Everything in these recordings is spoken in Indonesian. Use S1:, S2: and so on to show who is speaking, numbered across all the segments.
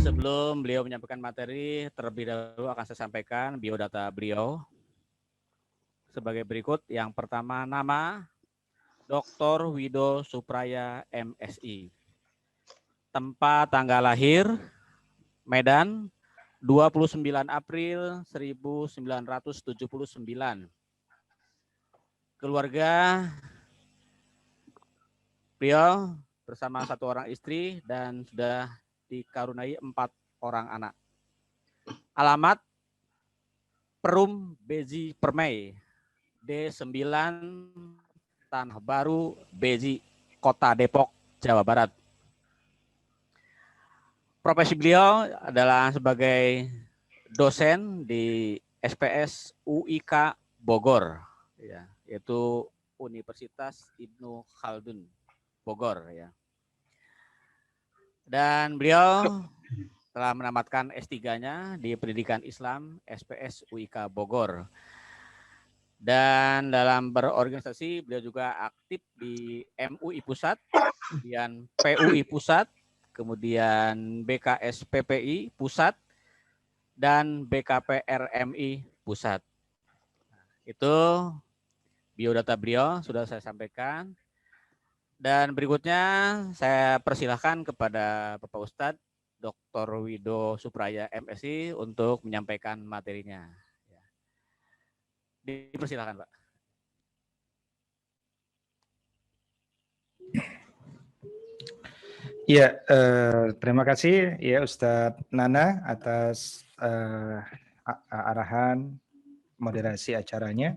S1: Sebelum beliau menyampaikan materi, terlebih dahulu akan saya sampaikan biodata beliau sebagai berikut. Yang pertama, nama Dr. Wido Supraya MSI. Tempat tanggal lahir Medan 29 April 1979. Keluarga beliau bersama satu orang istri dan sudah dikaruniai 4 orang anak. Alamat Perum Beji Permai, D9 Tanah Baru Beji, Kota Depok, Jawa Barat. Profesi beliau adalah sebagai dosen di SPS UIK Bogor, ya, yaitu Universitas Ibnu Khaldun Bogor, ya. Dan beliau telah menamatkan S3-nya di Pendidikan Islam SPS UIK Bogor. Dan dalam berorganisasi beliau juga aktif di MUI Pusat, kemudian PUI Pusat, kemudian BKS PPI Pusat, dan BKP RMI Pusat. Itu biodata beliau sudah saya sampaikan. Dan berikutnya saya persilahkan kepada Bapak Ustadz Dr. Wido Supraya MSI untuk menyampaikan materinya. Dipersilahkan, Pak.
S2: Ya, terima kasih ya Ustadz Nana atas arahan moderasi acaranya.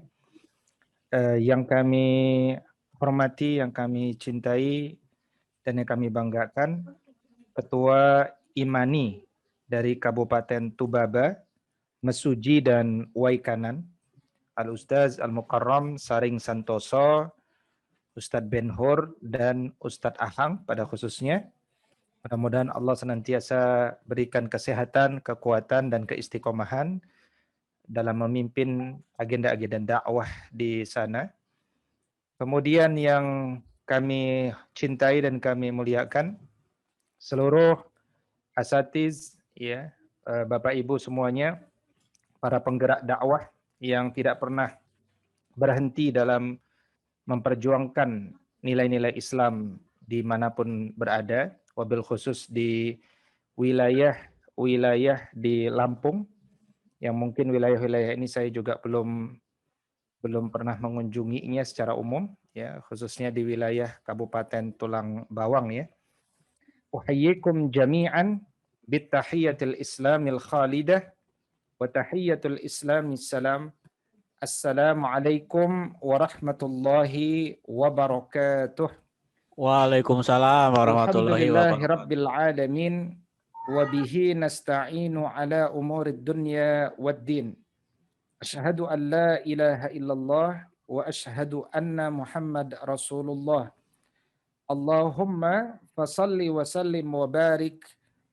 S2: Yang kami hormati, yang kami cintai, dan yang kami banggakan, Ketua Imani dari Kabupaten Tubaba, Mesuji dan Waikanan, Al-Ustaz Al-Mukarram Saring Santoso, Ustadz Ben Hur, dan Ustadz Ahang pada khususnya. Mudah-mudahan Allah senantiasa berikan kesehatan, kekuatan, dan keistiqomahan dalam memimpin agenda-agenda dakwah di sana. Kemudian yang kami cintai dan kami muliakan, seluruh asatiz, ya, Bapak Ibu semuanya, para penggerak dakwah yang tidak pernah berhenti dalam memperjuangkan nilai-nilai Islam dimanapun berada, wabil khusus di wilayah di Lampung, yang mungkin wilayah-wilayah ini saya juga belum pernah mengunjunginya secara umum, ya, khususnya di wilayah Kabupaten Tulang Bawang, ya. Uhayyikum jami'an bittahiyyatil islamil khalidah wa tahiyyatul islamis salam. Assalamualaikum warahmatullahi wabarakatuh.
S1: Waalaikumsalam warahmatullahi
S2: Alhamdulillahi
S1: wabarakatuh.
S2: rabbil alamin wa bihi nasta'inu ala umurid dunya waddin. Asyhadu an la ilaha illallah wa asyhadu anna Muhammad Rasulullah. Allahumma fasalli wa sallim wa barik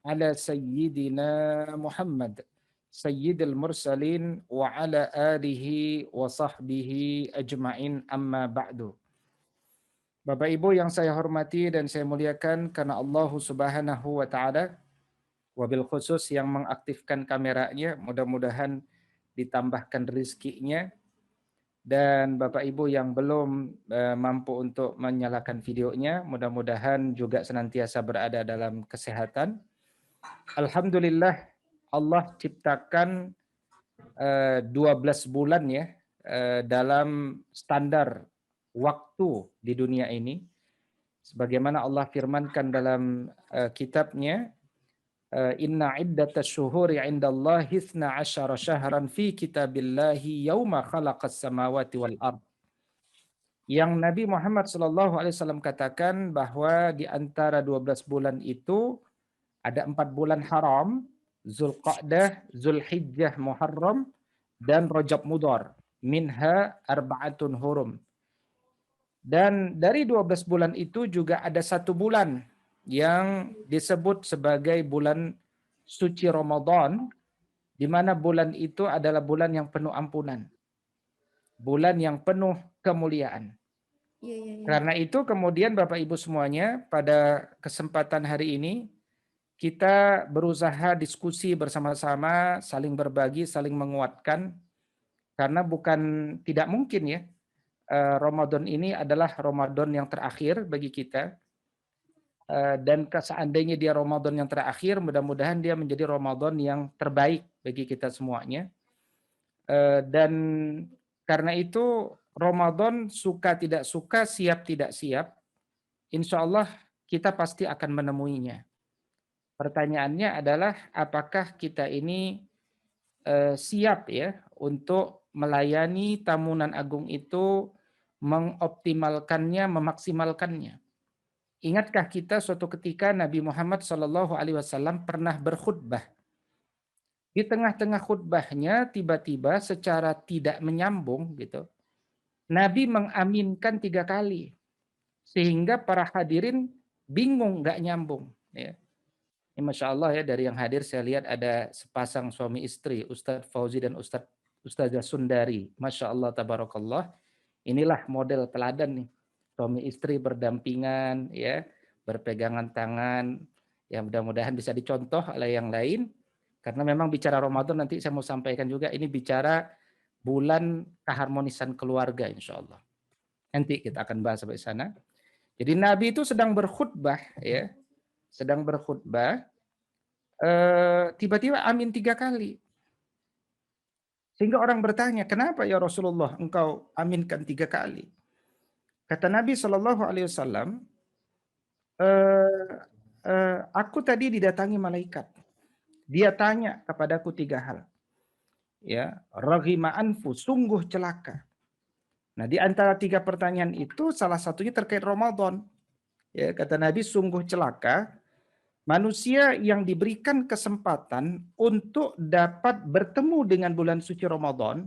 S2: ala sayyidina Muhammad sayyidil mursalin wa ala alihi wa sahbihi ajma'in, amma ba'du. Bapak Ibu yang saya hormati dan saya muliakan karena Allah Subhanahu wa taala, wabil khusus yang mengaktifkan kameranya, mudah-mudahan ditambahkan rezekinya, dan Bapak Ibu yang belum mampu untuk menyalakan videonya, mudah-mudahan juga senantiasa berada dalam kesehatan. Alhamdulillah, Allah ciptakan 12 bulan, ya, dalam standar waktu di dunia ini, sebagaimana Allah firmankan dalam kitabnya, Inna iddatas syuhuri indallahi 12 syahran fi kitabillahi yauma khalaqas samawati wal ard. Yang Nabi Muhammad SAW katakan bahwa di antara 12 bulan itu ada 4 bulan haram, Zulqa'dah, Zulhijjah, Muharram, dan Rajab Mudhar. Minha arba'atun hurum. Dan dari 12 bulan itu juga ada 1 bulan yang disebut sebagai bulan suci Ramadan, di mana bulan itu adalah bulan yang penuh ampunan, bulan yang penuh kemuliaan. Karena itu kemudian Bapak Ibu semuanya, pada kesempatan hari ini kita berusaha diskusi bersama-sama, saling berbagi, saling menguatkan, karena bukan tidak mungkin ya, Ramadan ini adalah Ramadan yang terakhir bagi kita. Dan seandainya dia Ramadan yang terakhir, mudah-mudahan dia menjadi Ramadan yang terbaik bagi kita semuanya. Dan karena itu Ramadan suka tidak suka, siap tidak siap, insya Allah kita pasti akan menemuinya. Pertanyaannya adalah apakah kita ini siap ya untuk melayani tamunan agung itu, mengoptimalkannya, memaksimalkannya. Ingatkah kita suatu ketika Nabi Muhammad SAW pernah berkhutbah. Di tengah-tengah khutbahnya tiba-tiba secara tidak menyambung gitu, Nabi mengaminkan 3 kali sehingga para hadirin bingung nggak nyambung. Ya. Ini Masya Allah ya, dari yang hadir saya lihat ada sepasang suami istri, Ustadz Fauzi dan Ustazah Sundari. Masya Allah tabarakallah. Inilah model teladan nih. Suami istri berdampingan, ya, berpegangan tangan. Ya mudah-mudahan bisa dicontoh oleh yang lain. Karena memang bicara Ramadan nanti saya mau sampaikan juga, ini bicara bulan keharmonisan keluarga insya Allah. Nanti kita akan bahas sampai sana. Jadi Nabi itu sedang berkhutbah, ya, sedang berkhutbah, tiba-tiba amin 3 kali. Sehingga orang bertanya, kenapa ya Rasulullah engkau aminkan 3 kali? Kata Nabi SAW, aku tadi didatangi malaikat. Dia tanya kepadaku 3 hal. Ya, raghima anfu, sungguh celaka. Nah, di antara 3 pertanyaan itu salah satunya terkait Ramadan. Ya, kata Nabi, sungguh celaka manusia yang diberikan kesempatan untuk dapat bertemu dengan bulan suci Ramadan,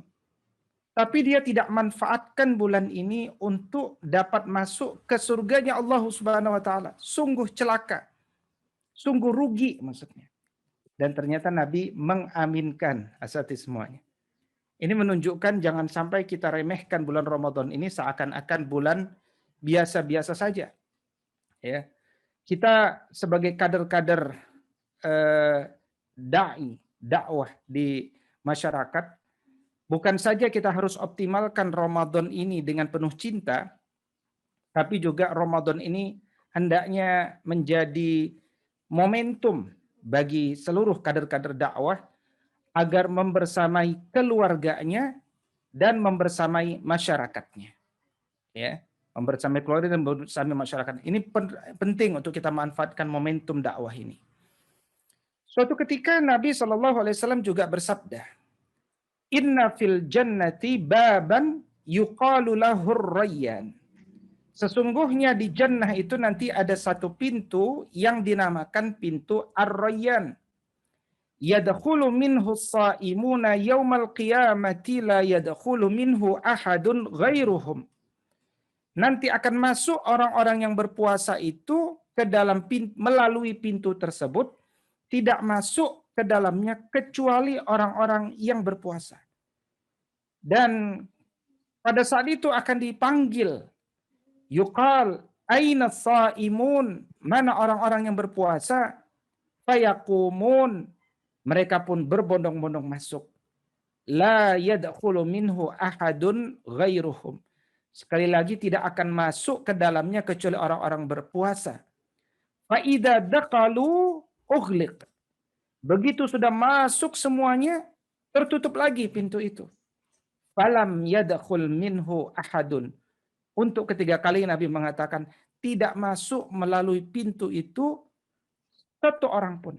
S2: tapi dia tidak manfaatkan bulan ini untuk dapat masuk ke surganya Allah Subhanahu wa taala. Sungguh celaka. Sungguh rugi maksudnya. Dan ternyata Nabi mengaminkan asati semuanya. Ini menunjukkan jangan sampai kita remehkan bulan Ramadan ini seakan-akan bulan biasa-biasa saja. Ya. Kita sebagai kader-kader dakwah di masyarakat, bukan saja kita harus optimalkan Ramadan ini dengan penuh cinta, tapi juga Ramadan ini hendaknya menjadi momentum bagi seluruh kader-kader dakwah agar membersamai keluarganya dan membersamai masyarakatnya. Ya, membersamai keluarga dan membersamai masyarakat. Ini penting untuk kita manfaatkan momentum dakwah ini. Suatu ketika Nabi SAW juga bersabda, Inna fil jannati baban yuqalu lahur rayyan. Sesungguhnya di jannah itu nanti ada satu pintu yang dinamakan pintu Ar-Rayyan. Yadkhulu minhu as-sha'imuna yaumal qiyamati la yadkhulu minhu ahadun ghairuhum. Nanti akan masuk orang-orang yang berpuasa itu ke dalam melalui pintu tersebut, tidak masuk ke dalamnya kecuali orang-orang yang berpuasa. Dan pada saat itu akan dipanggil, yuqal aina shaimun, mana orang-orang yang berpuasa? Fayaqumun, mereka pun berbondong-bondong masuk. La yadkhulu minhu ahadun ghairuhum. Sekali lagi tidak akan masuk ke dalamnya kecuali orang-orang berpuasa. Fa idza daqalu ughliq. Begitu sudah masuk semuanya, tertutup lagi pintu itu. Falam yadkhul minhu ahadun. Untuk ketiga kali Nabi mengatakan tidak masuk melalui pintu itu satu orang pun.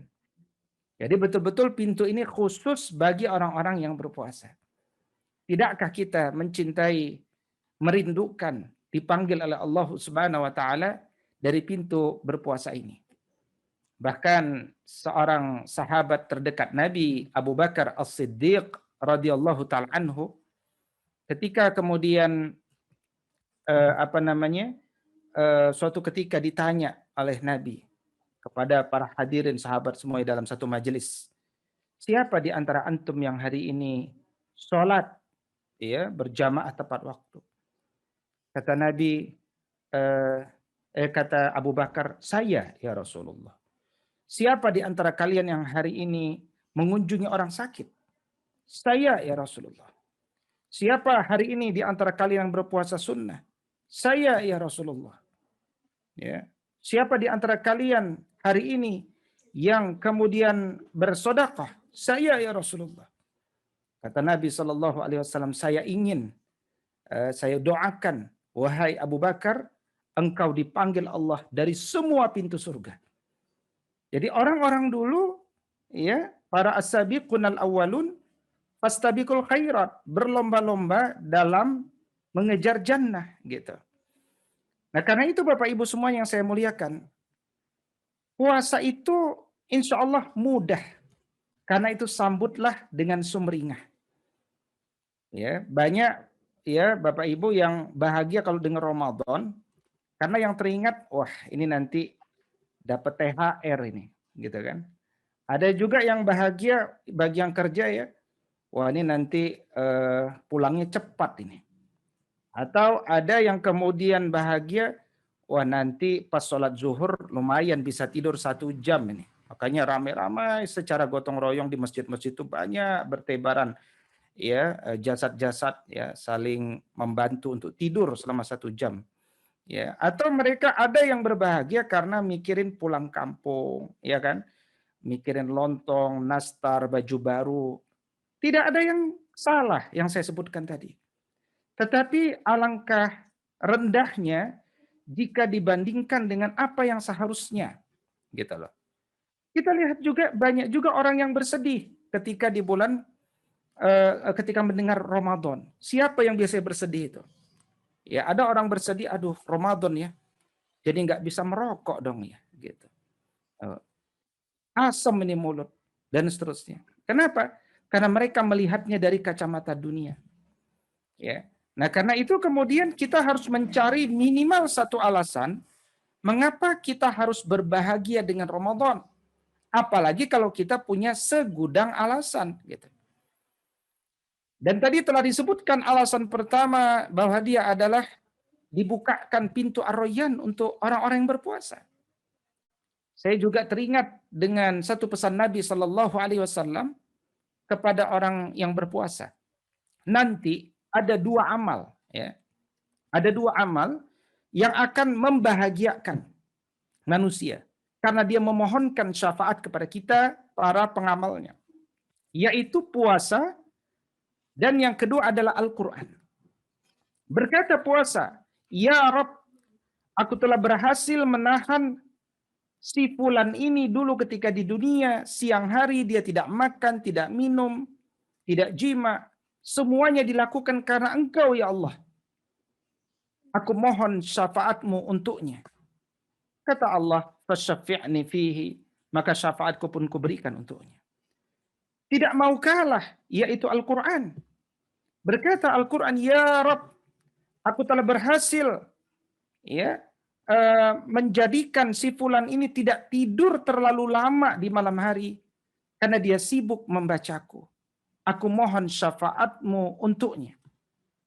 S2: Jadi betul-betul pintu ini khusus bagi orang-orang yang berpuasa. Tidakkah kita mencintai, merindukan, dipanggil oleh Allah Subhanahu wa taala dari pintu berpuasa ini? Bahkan seorang sahabat terdekat Nabi, Abu Bakar As-Siddiq radhiyallahu taala anhu, ketika kemudian suatu ketika ditanya oleh Nabi kepada para hadirin sahabat semua dalam satu majelis, siapa di antara antum yang hari ini sholat ya berjamaah tepat waktu? Kata Nabi, kata Abu Bakar, saya ya Rasulullah. siapa di antara kalian yang hari ini mengunjungi orang sakit? Saya ya Rasulullah. Siapa hari ini di antara kalian yang berpuasa sunnah? Saya ya Rasulullah. Ya. Siapa di antara kalian hari ini yang kemudian bersedekah? Saya ya Rasulullah. Kata Nabi Shallallahu Alaihi Wasallam, saya ingin, saya doakan, wahai Abu Bakar, engkau dipanggil Allah dari semua pintu surga. Jadi orang-orang dulu, ya, para as-sabiqun al-awwalun, fastabiqul khairat, berlomba-lomba dalam mengejar jannah, gitu. Nah, karena itu Bapak Ibu semua yang saya muliakan, puasa itu insya Allah mudah. Karena itu sambutlah dengan sumringah. Ya, banyak ya Bapak Ibu yang bahagia kalau dengar Ramadan, karena yang teringat, wah ini nanti dapat THR ini, gitu kan. Ada juga yang bahagia bagi yang kerja ya, wah ini nanti pulangnya cepat ini. Atau ada yang kemudian bahagia, wah nanti pas sholat zuhur lumayan bisa tidur 1 jam ini. Makanya ramai-ramai secara gotong royong di masjid-masjid itu banyak bertebaran ya jasad-jasad ya saling membantu untuk tidur selama 1 jam. Ya, atau mereka ada yang berbahagia karena mikirin pulang kampung, ya kan? Mikirin lontong, nastar, baju baru. Tidak ada yang salah yang saya sebutkan tadi. Tetapi alangkah rendahnya jika dibandingkan dengan apa yang seharusnya, gitu loh. Kita lihat juga banyak juga orang yang bersedih ketika di bulan ketika mendengar Ramadan. Siapa yang biasanya bersedih itu? Ya, ada orang bersedih, aduh Ramadan ya, jadi nggak bisa merokok dong ya, gitu. Asam ini mulut dan seterusnya. Kenapa? Karena mereka melihatnya dari kacamata dunia. Ya. Nah, karena itu kemudian kita harus mencari minimal satu alasan mengapa kita harus berbahagia dengan Ramadan. Apalagi kalau kita punya segudang alasan, gitu. Dan tadi telah disebutkan alasan pertama bahwa dia adalah dibukakan pintu Ar-Rayyan untuk orang-orang yang berpuasa. Saya juga teringat dengan satu pesan Nabi Shallallahu Alaihi Wasallam kepada orang yang berpuasa. Nanti ada 2 amal, ya, ada 2 amal yang akan membahagiakan manusia karena dia memohonkan syafaat kepada kita para pengamalnya, yaitu puasa dan yang kedua adalah Al-Quran. Berkata puasa, ya Rabb, aku telah berhasil menahan si fulan ini dulu ketika di dunia, siang hari dia tidak makan, tidak minum, tidak jima. Semuanya dilakukan karena Engkau ya Allah. Aku mohon syafaatmu untuknya. Kata Allah, fasyafi'ni fihi, maka syafaatku pun kuberikan untuknya. Tidak mau kalah, yaitu Al-Quran. Berkata Al-Quran, ya Rabb, aku telah berhasil ya menjadikan si fulan ini tidak tidur terlalu lama di malam hari karena dia sibuk membacaku. Aku mohon syafaatmu untuknya.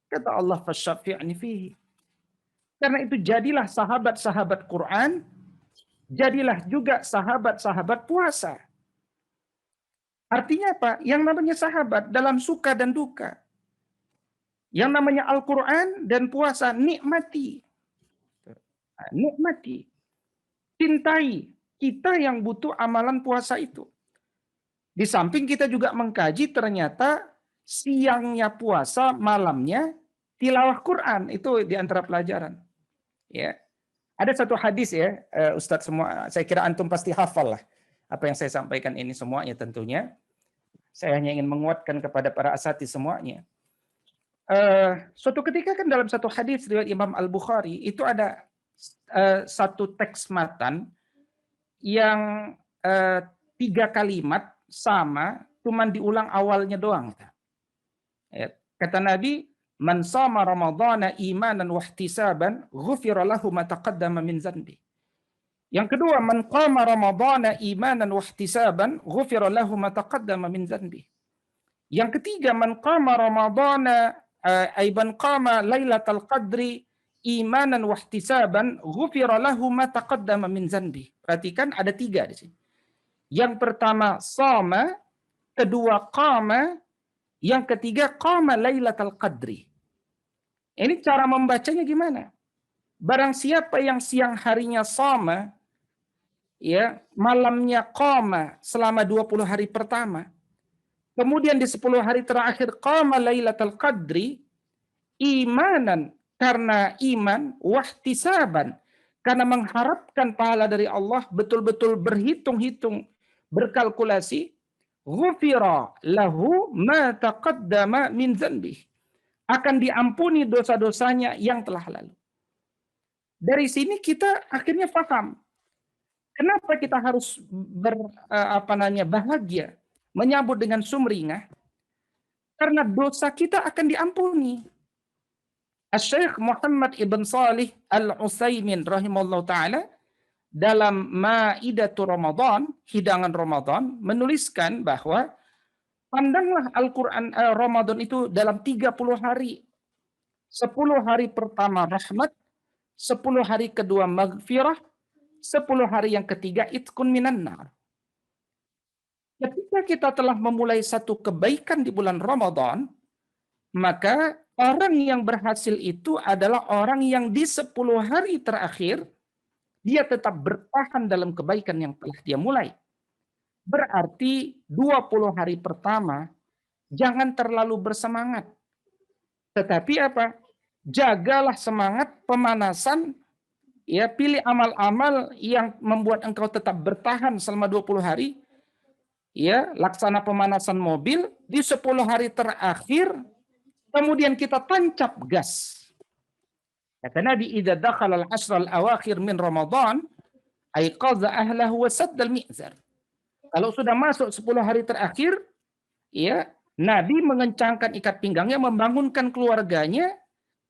S2: Kata Allah, fasyafi'ni fihi. Karena itu jadilah sahabat-sahabat Quran, jadilah juga sahabat-sahabat puasa. Artinya apa? Yang namanya sahabat dalam suka dan duka. Yang namanya Al-Quran dan puasa, nikmati. Nikmati. Cintai. Kita yang butuh amalan puasa itu. Di samping kita juga mengkaji ternyata siangnya puasa, malamnya tilawah Quran. Itu di antara pelajaran. Ya. Ada satu hadis ya, Ustadz semua, saya kira antum pasti hafal lah apa yang saya sampaikan ini semuanya tentunya. Saya hanya ingin menguatkan kepada para asatidz semuanya. Suatu ketika kan dalam satu hadis riwayat Imam Al-Bukhari itu ada satu teks matan yang 3 kalimat sama, cuman diulang awalnya doang. Kata Nabi, man shama ramadhana imanan wahtisaban ghufira lahu ma taqaddama min dzanbi. Yang kedua, man qama ramadhana imanan wahtisaban ghufira lahu ma taqaddama min dzanbi. Yang ketiga, man qama ramadhana aiban qama lailatal qadri imanan wahtisaban ghufira lahu ma taqaddama min dzanbi. Perhatikan ada 3 di sini. Yang pertama shoma, kedua qama, yang ketiga qama Lailatul Qadri. Ini cara membacanya gimana? Barang siapa yang siang harinya shoma, ya, malamnya qama selama 20 hari pertama, kemudian di 10 hari terakhir qama Lailatul Qadri, imanan, karena iman, wahtisaban, karena mengharapkan pahala dari Allah, betul-betul berhitung-hitung, berkalkulasi, ghufira lahu ma taqaddama min dzanbih, akan diampuni dosa-dosanya yang telah lalu. Dari sini kita akhirnya paham kenapa kita harus bahagia, menyambut dengan sumringah, karena dosa kita akan diampuni. Asy-Syaikh Muhammad Ibn Shalih Al-Utsaimin rahimahullah taala dalam Maidatul Ramadan, hidangan Ramadan, menuliskan bahwa pandanglah Al-Qur'an Ramadan itu dalam 30 hari. 10 hari pertama rahmat, 10 hari kedua maghfirah, 10 hari yang ketiga itqun minan nar. Ketika kita telah memulai satu kebaikan di bulan Ramadan, maka orang yang berhasil itu adalah orang yang di 10 hari terakhir dia tetap bertahan dalam kebaikan yang telah dia mulai. Berarti 20 hari pertama jangan terlalu bersemangat. Tetapi apa? Jagalah semangat pemanasan, ya, pilih amal-amal yang membuat engkau tetap bertahan selama 20 hari. Ya, laksana pemanasan mobil di 10 hari terakhir, kemudian kita tancap gas. Kata Nabi, "Idza dakhala al-'ashr al-awakhir min Ramadan, aiqadha ahlahu wa sadda al-mi'zar." Kalau sudah masuk 10 hari terakhir, ya, Nabi mengencangkan ikat pinggangnya, membangunkan keluarganya,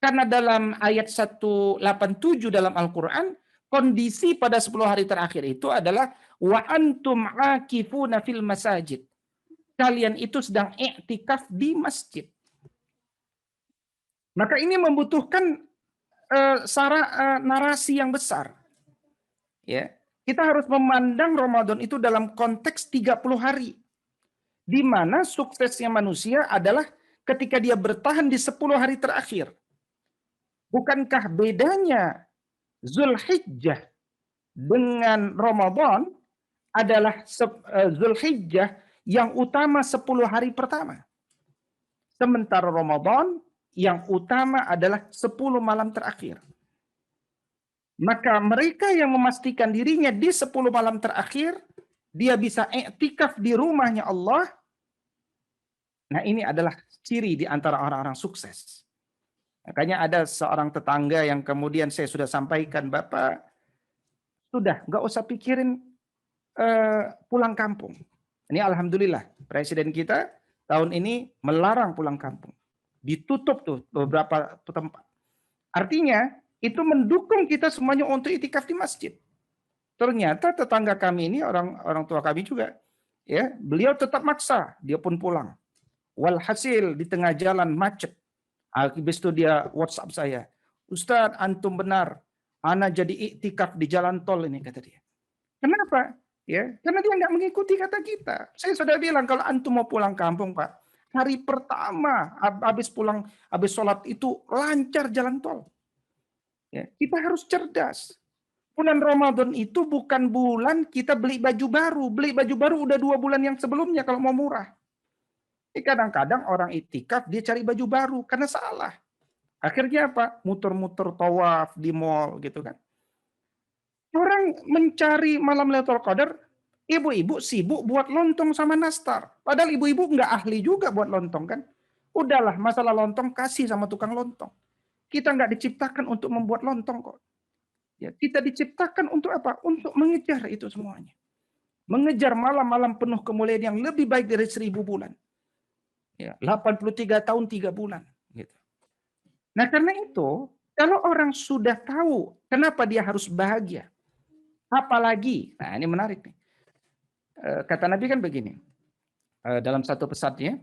S2: karena dalam ayat 187 dalam Al-Qur'an, kondisi pada 10 hari terakhir itu adalah wa antum akifuna fil masajid. Kalian itu sedang i'tikaf di masjid. Maka ini membutuhkan narasi yang besar. Ya, kita harus memandang Ramadan itu dalam konteks 30 hari. Di mana suksesnya manusia adalah ketika dia bertahan di 10 hari terakhir. Bukankah bedanya Zulhijjah dengan Ramadan adalah Zulhijjah yang utama 10 hari pertama. Sementara Ramadan yang utama adalah 10 malam terakhir. Maka mereka yang memastikan dirinya di 10 malam terakhir, dia bisa i'tikaf di rumahnya Allah. Nah, ini adalah ciri di antara orang-orang sukses. Makanya ada seorang tetangga yang kemudian saya sudah sampaikan, Bapak, sudah nggak usah pikirin pulang kampung. Ini alhamdulillah, Presiden kita tahun ini melarang pulang kampung. Ditutup tuh beberapa tempat. Artinya, itu mendukung kita semuanya untuk itikaf di masjid. Ternyata tetangga kami ini, orang tua kami juga, ya, beliau tetap maksa, dia pun pulang. Walhasil di tengah jalan macet. Habis itu dia WhatsApp saya, "Ustadz, antum benar, ana jadi iktikaf di jalan tol ini," kata dia. Kenapa? Ya, karena dia nggak mengikuti kata kita. Saya sudah bilang kalau antum mau pulang kampung, Pak, hari pertama habis sholat itu lancar jalan tol. Ya, kita harus cerdas. Bulan Ramadan itu bukan bulan kita beli baju baru. Beli baju baru udah 2 bulan yang sebelumnya kalau mau murah. Kadang-kadang orang itikaf dia cari baju baru karena salah. Akhirnya apa? Muter-muter tawaf di mall gitu kan. Orang mencari malam Lailatul Qadar, ibu-ibu sibuk buat lontong sama nastar. Padahal ibu-ibu nggak ahli juga buat lontong kan. Udahlah, masalah lontong kasih sama tukang lontong. Kita nggak diciptakan untuk membuat lontong kok. Ya, kita diciptakan untuk apa? Untuk mengejar itu semuanya. Mengejar malam-malam penuh kemuliaan yang lebih baik dari 1000 bulan. Ya, 83 tahun 3 bulan. Gitu. Nah, karena itu, kalau orang sudah tahu kenapa dia harus bahagia, apalagi, nah ini menarik nih. Kata Nabi kan begini, dalam satu pesannya,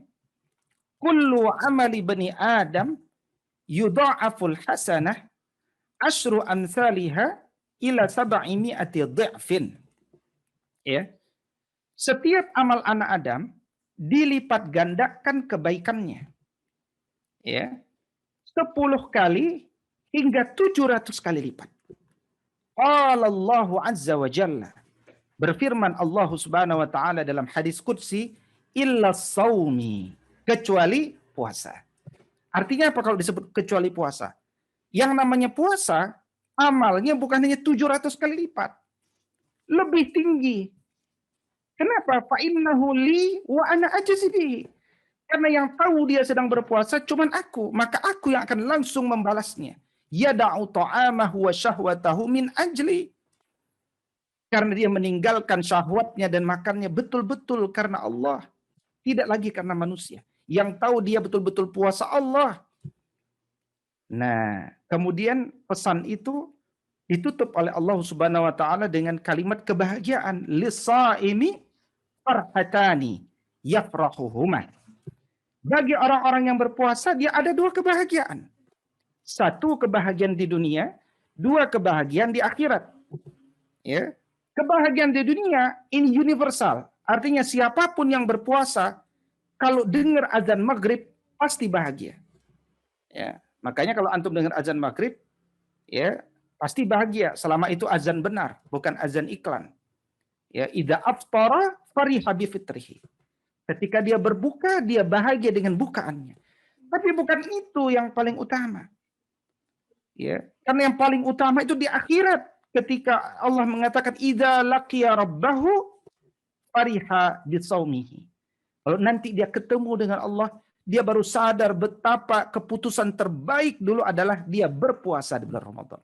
S2: kullu amali bani Adam yudha'aful hasanah asyru amsalihha ila 700 dha'fin. Ya. Setiap amal anak Adam dilipat gandakan kebaikannya. Ya, 10 kali hingga 700 kali lipat. Qala Allahu azza wa jalla. Berfirman Allah Subhanahu wa taala dalam hadis qudsi, illa saumi, kecuali puasa. Artinya apa kalau disebut kecuali puasa? Yang namanya puasa, amalnya bukan hanya 700 kali lipat. Lebih tinggi. Kenapa? Fa innahu li wa ana ajzi bihi. Karena yang tahu dia sedang berpuasa cuman aku, maka aku yang akan langsung membalasnya. Yada'u ta'amahu wa syahwatahu min ajli. Karena dia meninggalkan syahwatnya dan makannya betul-betul karena Allah. Tidak lagi karena manusia. Yang tahu dia betul-betul puasa Allah. Nah, kemudian pesan itu ditutup oleh Allah Subhanahu wa taala dengan kalimat kebahagiaan. Lisaimi farhatani yafrahuhuma. Bagi orang-orang yang berpuasa dia ada 2 kebahagiaan. 1 kebahagiaan di dunia, 2 kebahagiaan di akhirat. Ya. Kebahagiaan di dunia ini universal. Artinya siapapun yang berpuasa kalau dengar azan maghrib pasti bahagia. Ya. Makanya kalau antum dengar azan maghrib, ya pasti bahagia selama itu azan benar, bukan azan iklan. Ya, idza aftara fariha bi fitrihi. Ketika dia berbuka, dia bahagia dengan bukaannya. Tapi bukan itu yang paling utama. Ya, karena yang paling utama itu di akhirat. Ketika Allah mengatakan idza laqiya rabbahu fariha bisaumihi. Kalau nanti dia ketemu dengan Allah, dia baru sadar betapa keputusan terbaik dulu adalah dia berpuasa di bulan Ramadan.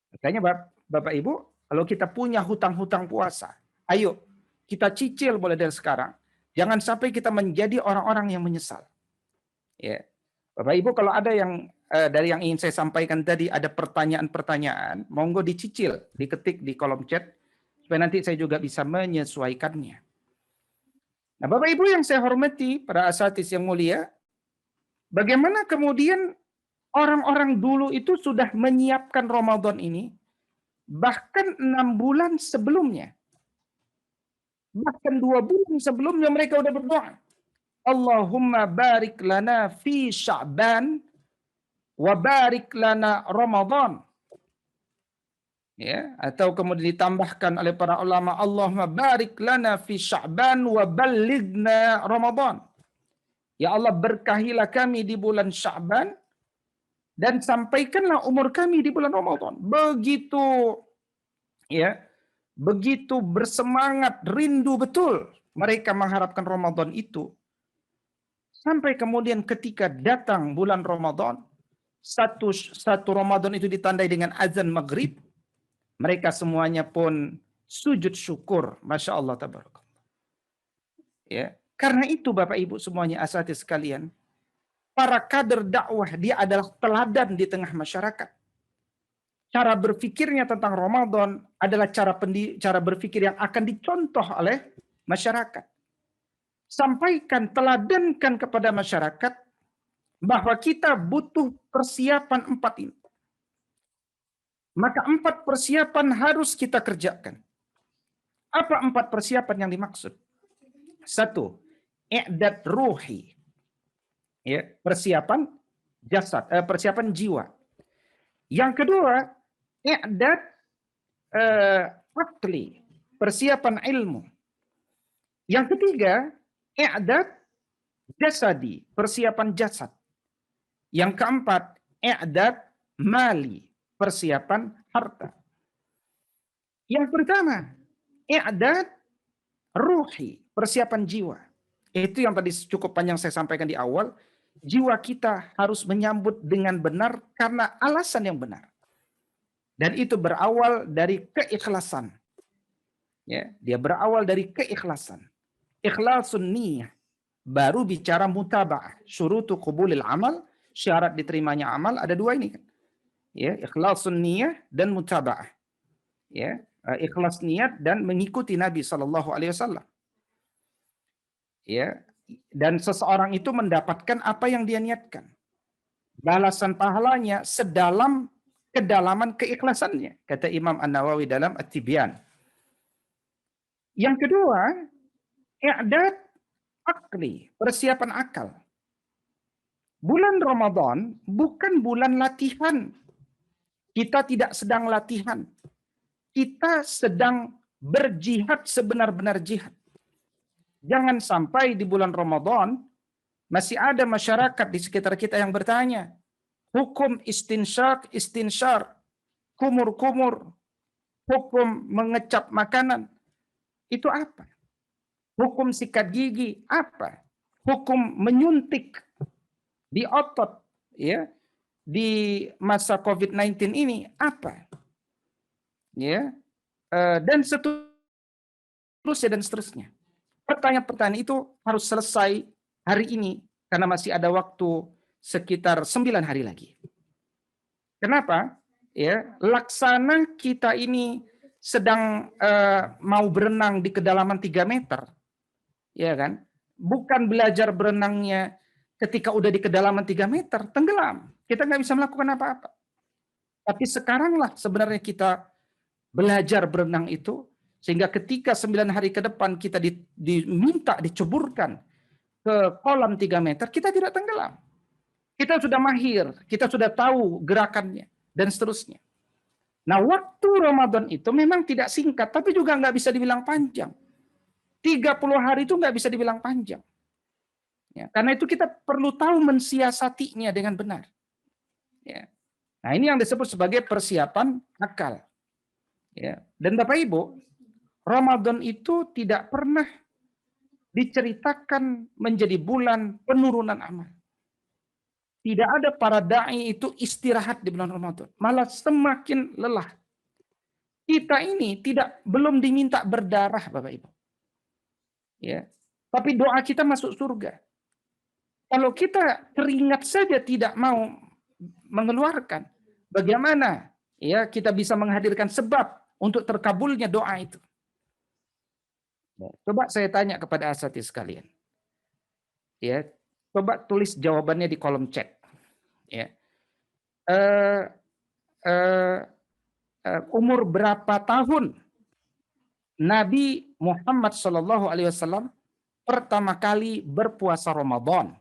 S2: Makanya Bapak Ibu, kalau kita punya hutang-hutang puasa, ayo kita cicil mulai dari sekarang. Jangan sampai kita menjadi orang-orang yang menyesal. Ya. Bapak Ibu, kalau ada yang dari yang ingin saya sampaikan tadi, ada pertanyaan-pertanyaan, monggo dicicil, diketik di kolom chat, supaya nanti saya juga bisa menyesuaikannya. Nah, Bapak Ibu yang saya hormati, para asatidz yang mulia, bagaimana kemudian orang-orang dulu itu sudah menyiapkan Ramadan ini, bahkan 6 bulan sebelumnya. Bahkan 2 bulan sebelumnya mereka udah berdoa. Allahumma barik lana fi Sya'ban wa barik lana Ramadan. Ya, atau kemudian ditambahkan oleh para ulama, Allahumma barik lana fi Sya'ban wa ballighna Ramadan. Ya Allah, berkahilah kami di bulan Sya'ban dan sampaikanlah umur kami di bulan Ramadan. Begitu ya, begitu bersemangat, rindu betul mereka mengharapkan Ramadan itu. Sampai kemudian ketika datang bulan Ramadan, satu Ramadan itu ditandai dengan azan maghrib, mereka semuanya pun sujud syukur, masya Allah tabarakallah. Ya, karena itu Bapak Ibu semuanya asatidz sekalian, para kader dakwah dia adalah teladan di tengah masyarakat. Cara berpikirnya tentang Ramadan adalah cara berpikir yang akan dicontoh oleh masyarakat. Sampaikan, teladankan kepada masyarakat bahwa kita butuh persiapan 4 ini. Maka 4 persiapan harus kita kerjakan. Apa 4 persiapan yang dimaksud? 1, i'dad ruhi. Ya, persiapan jasad, persiapan jiwa. Yang kedua, i'dad akli, persiapan ilmu. Yang ketiga, i'dad jasadi, persiapan jasad. Yang keempat, i'dad mali, persiapan harta. Yang pertama, i'dad ruhi, persiapan jiwa. Itu yang tadi cukup panjang saya sampaikan di awal. Jiwa kita harus menyambut dengan benar karena alasan yang benar. Dan itu berawal dari keikhlasan. Ya, dia berawal dari keikhlasan. Ikhlasun niyah. Baru bicara mutaba'ah. Syurutu qubulil amal, syarat diterimanya amal ada 2 ini kan. Ya, ikhlasun niyah dan mutaba'ah. Ya, ikhlas niat dan mengikuti Nabi sallallahu alaihi wasallam. Ya, dan seseorang itu mendapatkan apa yang dia niatkan. Balasan pahalanya sedalam kedalaman keikhlasannya, kata Imam An-Nawawi dalam At-Tibyan. Yang kedua, i'dad akli, persiapan akal. Bulan Ramadan bukan bulan latihan. Kita tidak sedang latihan. Kita sedang berjihad sebenar-benar jihad. Jangan sampai di bulan Ramadan masih ada masyarakat di sekitar kita yang bertanya, hukum istinsyar, kumur-kumur, hukum mengecap makanan, itu apa? Hukum sikat gigi, apa? Hukum menyuntik di otot, ya, di masa COVID-19 ini, apa? Ya, dan seterusnya. Pertanyaan-pertanyaan itu harus selesai hari ini, karena masih ada waktu sekitar 9 hari lagi. Kenapa? Ya, laksana kita ini sedang mau berenang di kedalaman 3 meter, ya kan? Bukan belajar berenangnya ketika udah di kedalaman 3 meter, tenggelam. Kita nggak bisa melakukan apa-apa. Tapi sekaranglah sebenarnya kita belajar berenang itu, sehingga ketika 9 hari ke depan kita diminta diceburkan ke kolam 3 meter, kita tidak tenggelam. Kita sudah mahir, kita sudah tahu gerakannya, dan seterusnya. Nah, waktu Ramadan itu memang tidak singkat, tapi juga nggak bisa dibilang panjang. 30 hari itu nggak bisa dibilang panjang. Ya, karena itu kita perlu tahu mensiasatinya dengan benar. Ya. Nah, ini yang disebut sebagai persiapan akal. Ya. Dan Bapak Ibu, Ramadan itu tidak pernah diceritakan menjadi bulan penurunan amal. Tidak ada para dai itu istirahat di bulan Ramadan, malah semakin lelah. Kita ini belum diminta berdarah, Bapak Ibu. Ya. Tapi doa kita masuk surga. Kalau kita keringat saja tidak mau mengeluarkan, bagaimana ya kita bisa menghadirkan sebab untuk terkabulnya doa itu? Coba saya tanya kepada asatidz sekalian. Ya, coba tulis jawabannya di kolom chat. Ya. Umur berapa tahun Nabi Muhammad SAW pertama kali berpuasa Ramadan?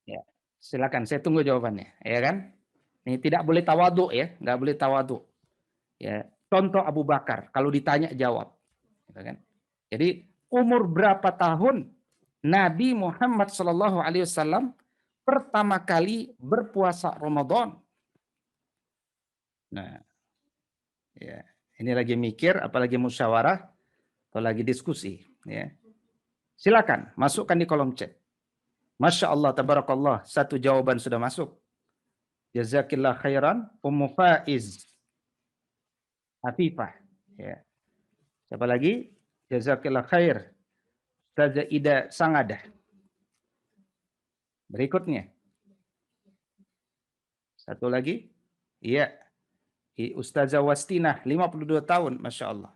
S2: Ya, silakan, saya tunggu jawabannya, ya kan? Ini tidak boleh tawaduk ya, nggak boleh tawaduk. Ya, contoh Abu Bakar, kalau ditanya jawab. Kan? Jadi umur berapa tahun Nabi Muhammad SAW pertama kali berpuasa Ramadan? Nah, ya ini lagi mikir, apalagi musyawarah, atau lagi diskusi. Ya, silakan masukkan di kolom chat. Masya Allah, tabarakallah, satu jawaban sudah masuk. Jazakillah khairan, Ummu Faiz Afifah. Ya. Siapa lagi? Jazakillah khair, Ustazah Ida Sangadah. Berikutnya. Satu lagi. Iya. Ustazah Wastinah, 52 tahun. Masya Allah.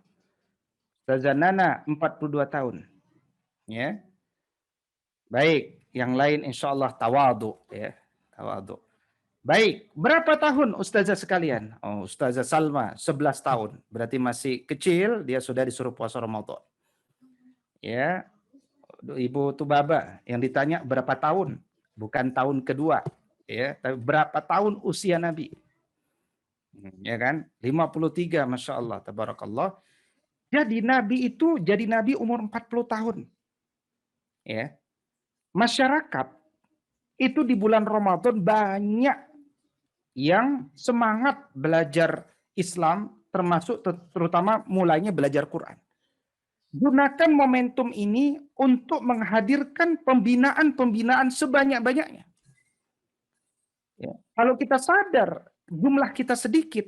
S2: Ustazah Nana, 42 tahun. Ya. Baik. Yang lain insya Allah tawadu. Ya. Tawadu. Baik. Berapa tahun Ustazah sekalian? Oh, Ustazah Salma, 11 tahun. Berarti masih kecil, dia sudah disuruh puasa Ramadan. Ya. Ibu Tubaba yang ditanya berapa tahun, bukan tahun kedua, ya, tapi berapa tahun usia Nabi, ya kan? 53, Masya Allah, tabarakallah. Jadi Nabi itu jadi Nabi umur 40 tahun, ya. Masyarakat itu di bulan Ramadan banyak yang semangat belajar Islam, termasuk terutama mulainya belajar Quran. Gunakan momentum ini untuk menghadirkan pembinaan-pembinaan sebanyak-banyaknya. Ya. Kalau kita sadar jumlah kita sedikit,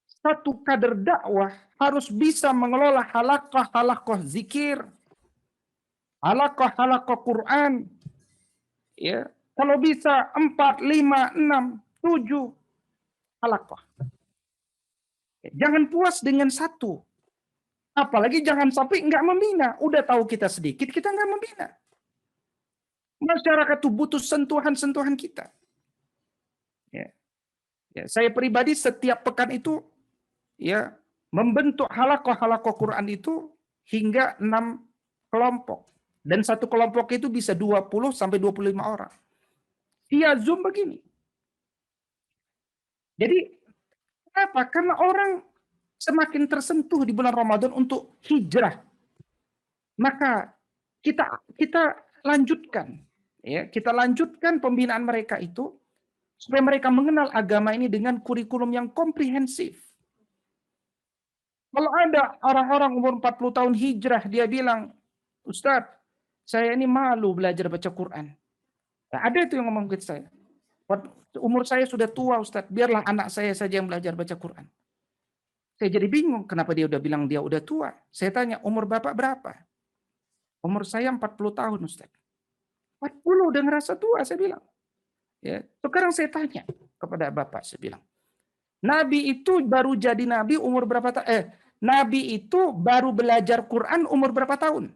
S2: satu kader dakwah harus bisa mengelola halaqah-halaqah zikir, halaqah-halaqah Quran. Ya. Kalau bisa 4, 5, 6, 7 halaqah. Jangan puas dengan satu. Apalagi jangan sampai nggak membina. Udah tahu kita sedikit, kita nggak membina. Masyarakat itu butuh sentuhan-sentuhan kita. Ya. Ya, saya pribadi setiap pekan itu ya membentuk halakoh-halakoh Quran itu hingga 6 kelompok. Dan satu kelompok itu bisa 20 sampai 25 orang. Via Zoom begini. Jadi kenapa? Karena orang semakin tersentuh di bulan Ramadan untuk hijrah. Maka kita lanjutkan, ya, kita lanjutkan pembinaan mereka itu supaya mereka mengenal agama ini dengan kurikulum yang komprehensif. Kalau ada orang-orang umur 40 tahun hijrah, dia bilang, Ustadz, saya ini malu belajar baca Quran. Nah, ada itu yang ngomong ke saya. Umur saya sudah tua, Ustadz, biarlah anak saya saja yang belajar baca Quran. Saya jadi bingung, kenapa dia udah bilang dia udah tua. Saya tanya, umur Bapak berapa? Umur saya 40 tahun, Ustadz. 40 udah ngerasa tua, saya bilang. Ya, sekarang saya tanya kepada Bapak, saya bilang, Nabi itu baru jadi Nabi umur berapa tahun? Nabi itu baru belajar Quran umur berapa tahun?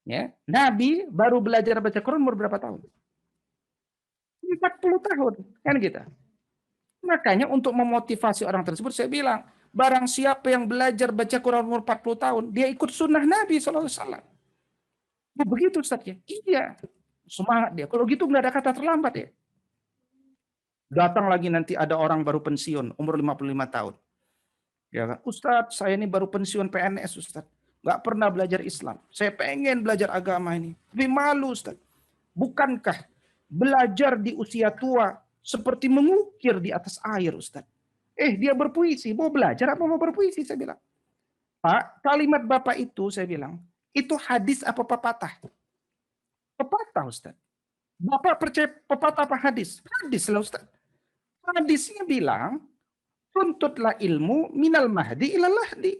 S2: Ya, Nabi baru belajar baca Quran umur berapa tahun? 40 tahun, kan gitu. Makanya untuk memotivasi orang tersebut, saya bilang, barang siapa yang belajar baca Quran umur 40 tahun, dia ikut sunnah Nabi SAW. Oh, begitu Ustaz ya? Iya. Semangat dia. Kalau gitu nggak ada kata terlambat ya. Datang lagi nanti ada orang baru pensiun, umur 55 tahun. Ya kan? Ustaz, saya ini baru pensiun PNS, Ustaz. Nggak pernah belajar Islam. Saya pengen belajar agama ini. Tapi malu, Ustaz. Bukankah belajar di usia tua seperti mengukir di atas air, Ustaz? Dia berpuisi. Mau belajar apa mau berpuisi? Saya bilang. Pak, kalimat Bapak itu, saya bilang, itu hadis apa pepatah? Pepatah, Ustaz. Bapak percaya pepatah apa hadis? Hadis lah, Ustaz. Hadisnya bilang, tuntutlah ilmu minal mahdi ilal lahdi.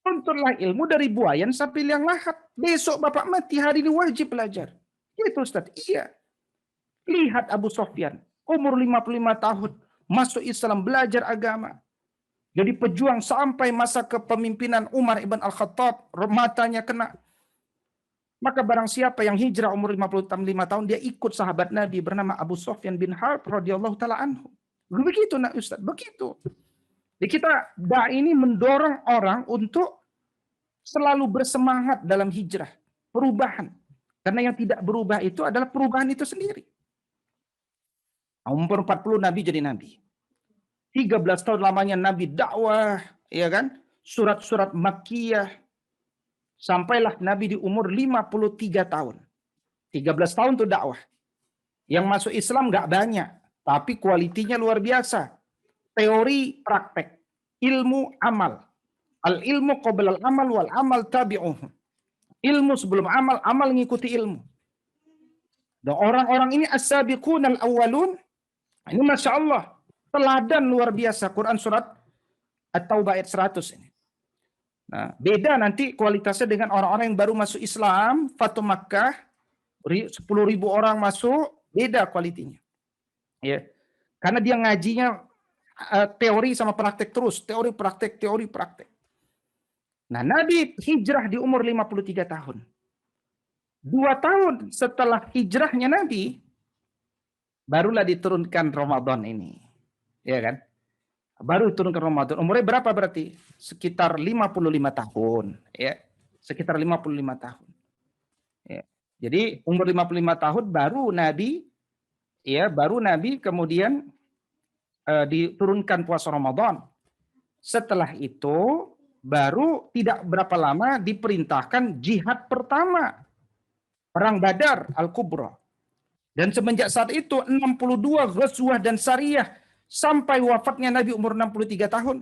S2: Tuntutlah ilmu dari buayan sampai liang lahat. Besok Bapak mati, hari ini wajib belajar. Itu Ustaz. Iya. Lihat Abu Sofyan, umur 55 tahun, masuk Islam, belajar agama. Jadi pejuang sampai masa kepemimpinan Umar ibn Al-Khattab, matanya kena. Maka barang siapa yang hijrah umur 55 tahun, dia ikut sahabat Nabi bernama Abu Sofyan bin Harb radhiyallahu taala anhu. Begitu nak Ustaz, begitu. Jadi kita ini mendorong orang untuk selalu bersemangat dalam hijrah, perubahan. Karena yang tidak berubah itu adalah perubahan itu sendiri. Umur 40 Nabi jadi Nabi. 13 tahun lamanya Nabi dakwah, ya kan? Surat-surat Makkiyah. Sampailah Nabi di umur 53 tahun. 13 tahun itu dakwah. Yang masuk Islam nggak banyak, tapi kualitinya luar biasa. Teori, praktek, ilmu, amal. Al ilmu qabla al amal wal amal tabi'uh. Ilmu sebelum amal, amal ngikuti ilmu. Dan orang-orang ini as-sabiqun al-awwalun. Ini Masya Allah. Teladan luar biasa. Quran surat At-Taubah ayat 100 ini. Nah, beda nanti kualitasnya dengan orang-orang yang baru masuk Islam, Fatu Makkah, 10.000 orang masuk, beda kualitinya. Ya. Karena dia ngajinya teori sama praktek terus, teori praktek. Nah, Nabi hijrah di umur 53 tahun. 2 tahun setelah hijrahnya Nabi, barulah diturunkan Ramadan ini. Ya kan? Baru turunkan Ramadan. Umurnya berapa berarti? Sekitar 55 tahun. Ya. Sekitar 55 tahun. Ya. Jadi umur 55 tahun baru Nabi, ya, baru Nabi kemudian diturunkan puasa Ramadan. Setelah itu baru tidak berapa lama diperintahkan jihad pertama. Perang Badar Al-Kubra. Dan semenjak saat itu 62 ghazwah dan sariyah sampai wafatnya Nabi umur 63 tahun.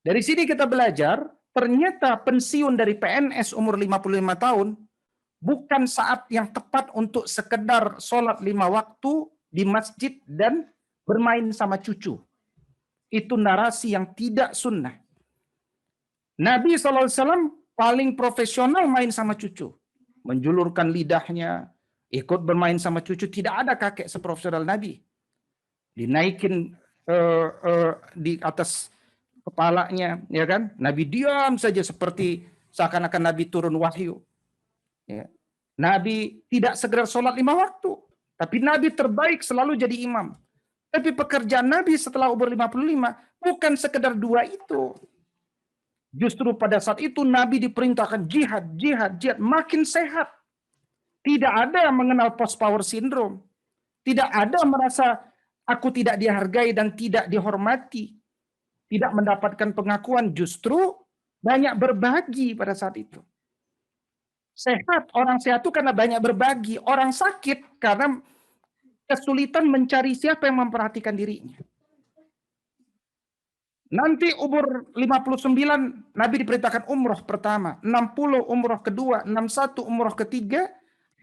S2: Dari sini kita belajar, ternyata pensiun dari PNS umur 55 tahun bukan saat yang tepat untuk sekedar sholat 5 waktu di masjid dan bermain sama cucu. Itu narasi yang tidak sunnah. Nabi SAW paling profesional main sama cucu. Menjulurkan lidahnya, ikut bermain sama cucu. Tidak ada kakek seprofesional Nabi. Dinaikin di atas kepalanya, ya kan? Nabi diam saja seperti seakan-akan Nabi turun wahyu. Ya. Nabi tidak segera sholat 5 waktu, tapi Nabi terbaik selalu jadi imam. Tapi pekerjaan Nabi setelah umur 55 Bukan sekedar dua itu. Justru pada saat itu Nabi diperintahkan jihad, jihad, jihad. Makin sehat. Tidak ada yang mengenal post power syndrome. Tidak ada merasa aku tidak dihargai dan tidak dihormati. Tidak mendapatkan pengakuan. Justru banyak berbagi pada saat itu. Sehat, orang sehat itu karena banyak berbagi. Orang sakit karena kesulitan mencari siapa yang memperhatikan dirinya. Nanti umur 59 Nabi diperintahkan umroh pertama, 60 umroh kedua, 61 umroh ketiga,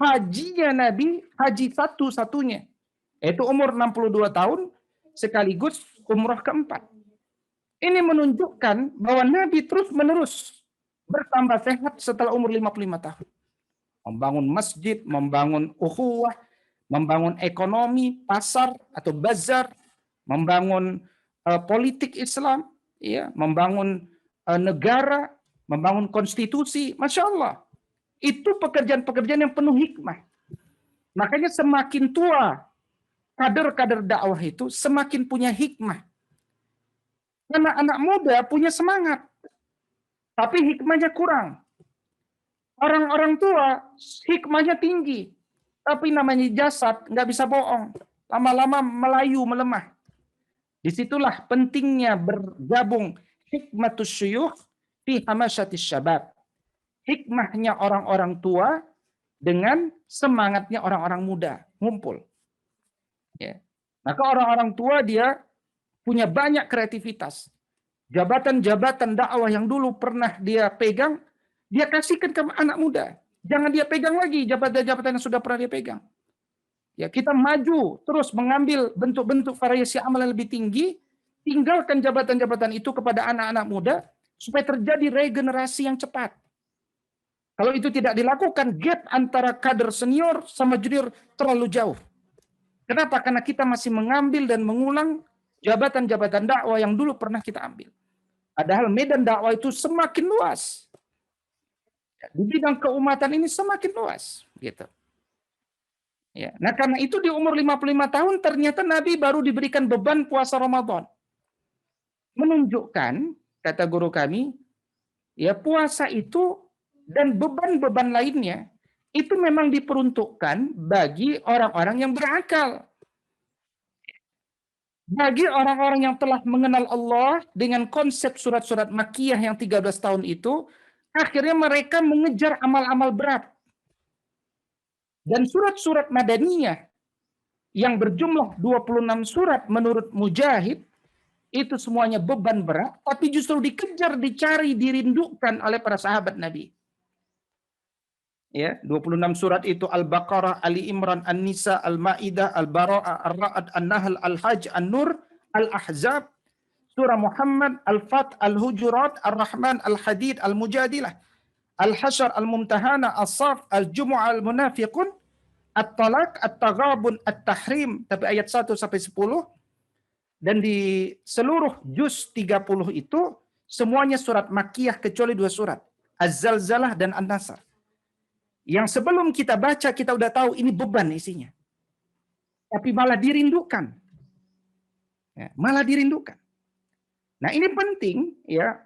S2: hajinya Nabi haji satu-satunya. Yaitu umur 62 tahun sekaligus umroh keempat. Ini menunjukkan bahwa Nabi terus-menerus bertambah sehat setelah umur 55 tahun. Membangun masjid, membangun ukhuwah, membangun ekonomi, pasar atau bazar, membangun politik Islam, ya, membangun negara, membangun konstitusi. Masya Allah. Itu pekerjaan-pekerjaan yang penuh hikmah. Makanya semakin tua kader-kader dakwah itu semakin punya hikmah. Karena anak muda punya semangat, tapi hikmahnya kurang. Orang-orang tua hikmahnya tinggi, tapi namanya jasad nggak bisa bohong. Lama-lama melayu, melemah. Disitulah pentingnya bergabung hikmatus syuyukh fi hamasyatis syabab. Hikmahnya orang-orang tua dengan semangatnya orang-orang muda, ngumpul. Ya. Maka orang-orang tua dia punya banyak kreativitas. Jabatan-jabatan dakwah yang dulu pernah dia pegang, dia kasihkan ke anak muda. Jangan dia pegang lagi jabatan-jabatan yang sudah pernah dia pegang. Ya, kita maju terus mengambil bentuk-bentuk variasi amal yang lebih tinggi, tinggalkan jabatan-jabatan itu kepada anak-anak muda supaya terjadi regenerasi yang cepat. Kalau itu tidak dilakukan, gap antara kader senior sama junior terlalu jauh. Kenapa? Karena kita masih mengambil dan mengulang jabatan-jabatan dakwah yang dulu pernah kita ambil. Padahal medan dakwah itu semakin luas. Di bidang keumatan ini semakin luas, gitu. Ya. Nah, karena itu di umur 55 tahun ternyata Nabi baru diberikan beban puasa Ramadan. Menunjukkan, kata guru kami, ya puasa itu dan beban-beban lainnya itu memang diperuntukkan bagi orang-orang yang berakal. Bagi orang-orang yang telah mengenal Allah dengan konsep surat-surat Makkiyah yang 13 tahun itu, akhirnya mereka mengejar amal-amal berat. Dan surat-surat Madaniyah yang berjumlah 26 surat menurut Mujahid, itu semuanya beban berat, tapi justru dikejar, dicari, dirindukan oleh para sahabat Nabi. Ya, 26 surat itu Al-Baqarah, Ali Imran, An-Nisa, Al-Maidah, Al-Bara'ah, Ar-Ra'd, An-Nahl, Al-Hajj, An-Nur, Al-Ahzab, Surah Muhammad, Al-Fat, Al-Hujurat, Ar-Rahman, Al-Hadid, Al-Mujadilah, Al-Hasyr, Al-Mumtahana, As-Saf, Al-Jumu'ah, Al-Munafiqun, At-Talaq, At-Taghabun, At-Tahrim, tapi ayat 1 sampai 10. Dan di seluruh juz 30 itu semuanya surat Makkiyah kecuali 2 surat, Az-Zalzalah dan An-Nasr. Yang sebelum kita baca kita udah tahu ini beban isinya. Tapi malah dirindukan. Ya, malah dirindukan. Nah, ini penting ya.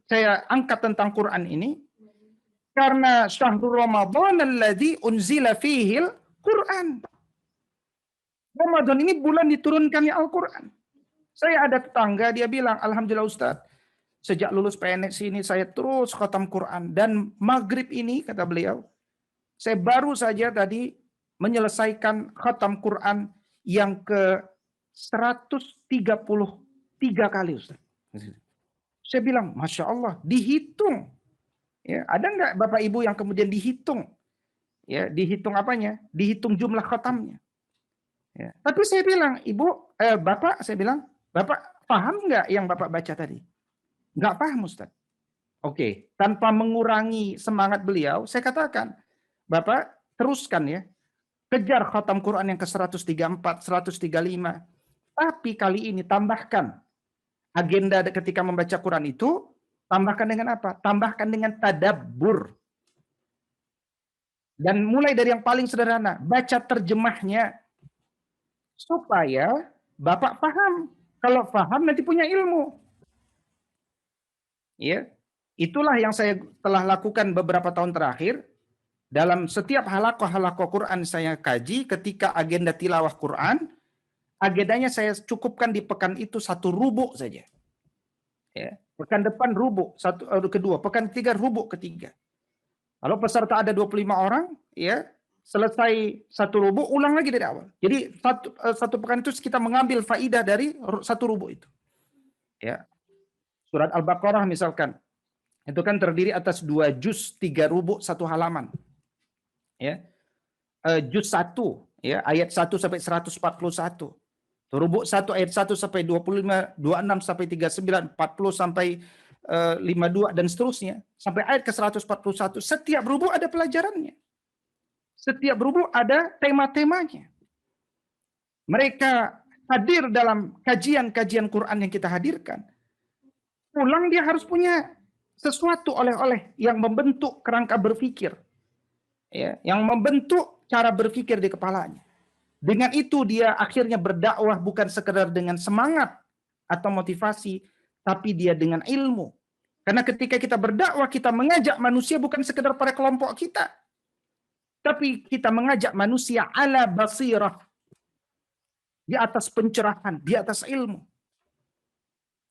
S2: Saya angkat tentang Quran ini karena syahrul Ramadan alladzi unzila fihil Quran. Ramadan ini bulan diturunkannya Al-Quran. Saya ada tetangga dia bilang, alhamdulillah Ustaz, sejak lulus PNS ini saya terus khatam Quran. Dan maghrib ini, kata beliau, saya baru saja tadi menyelesaikan khatam Quran yang ke 133 kali, Ustaz. Saya bilang, Masya Allah, dihitung. Ya, ada nggak Bapak Ibu yang kemudian dihitung? Ya, dihitung apanya? Dihitung jumlah khatamnya. Ya. Tapi saya bilang, Bapak, saya bilang, Bapak paham nggak yang Bapak baca tadi? Nggak paham, Ustaz. Oke, tanpa mengurangi semangat beliau, saya katakan, Bapak teruskan ya, kejar khatam Quran yang ke-134, 135. Tapi kali ini tambahkan agenda ketika membaca Quran itu, tambahkan dengan apa? Tambahkan dengan tadabbur. Dan mulai dari yang paling sederhana, baca terjemahnya. Supaya Bapak paham. Kalau paham nanti punya ilmu. Ya, itulah yang saya telah lakukan beberapa tahun terakhir. Dalam setiap halakoh Quran saya kaji, ketika agenda tilawah Quran, agendanya saya cukupkan di pekan itu 1 rubuk saja. Ya, pekan depan rubuk, kedua, pekan ketiga rubuk ketiga. Kalau peserta ada 25 orang, ya selesai 1 rubuk, ulang lagi dari awal. Jadi satu pekan itu kita mengambil faidah dari 1 rubuk itu. Ya, surat Al-Baqarah misalkan, itu kan terdiri atas 2 juz, 3 rubuk, 1 halaman. Ya, juz 1, ya, ayat 1 sampai 141. Rubuk 1 ayat 1 sampai 25, 26 sampai 39, 40 sampai 52 dan seterusnya sampai ayat ke 141. Setiap rubuk ada pelajarannya. Setiap rubuk ada tema-temanya. Mereka hadir dalam kajian-kajian Quran yang kita hadirkan. Pulang dia harus punya sesuatu oleh-oleh yang membentuk kerangka berpikir. Ya, yang membentuk cara berpikir di kepalanya. Dengan itu dia akhirnya berdakwah bukan sekedar dengan semangat atau motivasi, tapi dia dengan ilmu. Karena ketika kita berdakwah, kita mengajak manusia bukan sekedar pada kelompok kita, tapi kita mengajak manusia ala basirah, di atas pencerahan, di atas ilmu.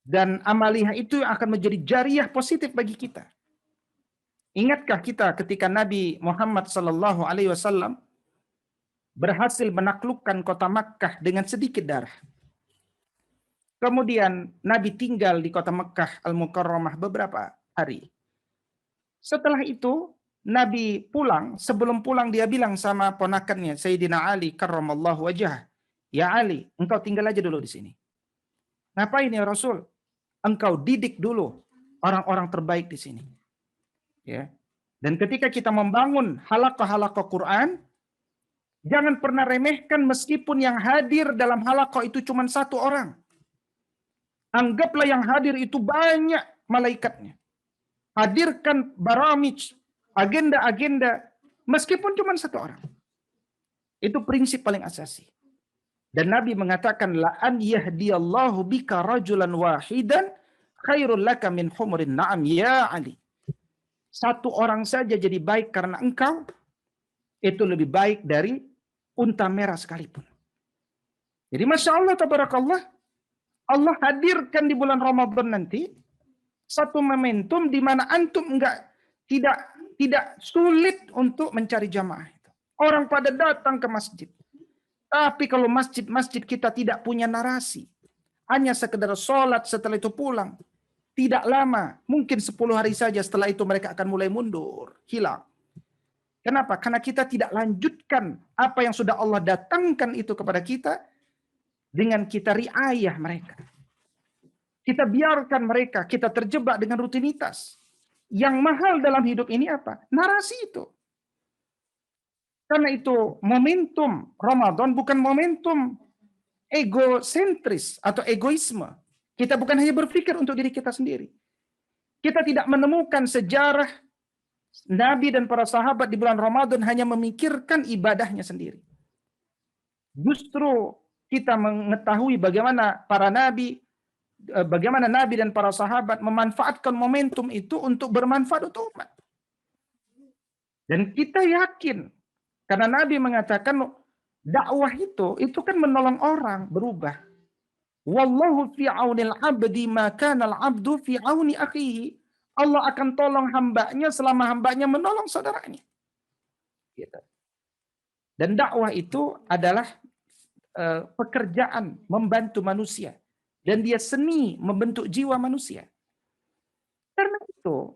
S2: Dan amaliyah itu akan menjadi jariah positif bagi kita. Ingatkah kita ketika Nabi Muhammad SAW berhasil menaklukkan kota Makkah dengan sedikit darah? Kemudian Nabi tinggal di kota Makkah Al-Mukarramah beberapa hari. Setelah itu Nabi pulang, sebelum pulang dia bilang sama ponakannya Sayyidina Ali karramallahu wajhah, "Ya Ali, engkau tinggal aja dulu di sini." "Ngapain ya Rasul?" "Engkau didik dulu orang-orang terbaik di sini." Ya. Dan ketika kita membangun halakoh-halakoh Quran, jangan pernah remehkan meskipun yang hadir dalam halakoh itu cuma 1 orang. Anggaplah yang hadir itu banyak malaikatnya. Hadirkan baramij, agenda-agenda, meskipun cuma 1 orang. Itu prinsip paling asasi. Dan Nabi mengatakan, la an yahdiyallahu bika rajulan wahidan khairul laka min humurin na'am ya Ali. 1 orang saja jadi baik karena engkau, itu lebih baik dari unta merah sekalipun. Jadi Masya Allah, tabarakallah, Allah hadirkan di bulan Ramadan nanti satu momentum di mana antum tidak sulit untuk mencari jamaah itu. Orang pada datang ke masjid. Tapi kalau masjid-masjid kita tidak punya narasi, hanya sekedar sholat setelah itu pulang, tidak lama, mungkin 10 hari saja setelah itu mereka akan mulai mundur, hilang. Kenapa? Karena kita tidak lanjutkan apa yang sudah Allah datangkan itu kepada kita dengan kita riayah mereka. Kita biarkan mereka, kita terjebak dengan rutinitas. Yang mahal dalam hidup ini apa? Narasi itu. Karena itu momentum Ramadan bukan momentum egosentris atau egoisme. Kita bukan hanya berpikir untuk diri kita sendiri. Kita tidak menemukan sejarah Nabi dan para sahabat di bulan Ramadan hanya memikirkan ibadahnya sendiri. Justru kita mengetahui bagaimana Nabi dan para sahabat memanfaatkan momentum itu untuk bermanfaat untuk umat. Dan kita yakin, karena Nabi mengatakan dakwah itu kan menolong orang berubah. Wallahu fi aunil abdi ma kana al-abdu fi auni akhihi. Allah akan tolong hambanya selama hambanya menolong saudaranya. Gitu. Dan dakwah itu adalah pekerjaan membantu manusia. Dan dia seni membentuk jiwa manusia. Karena itu,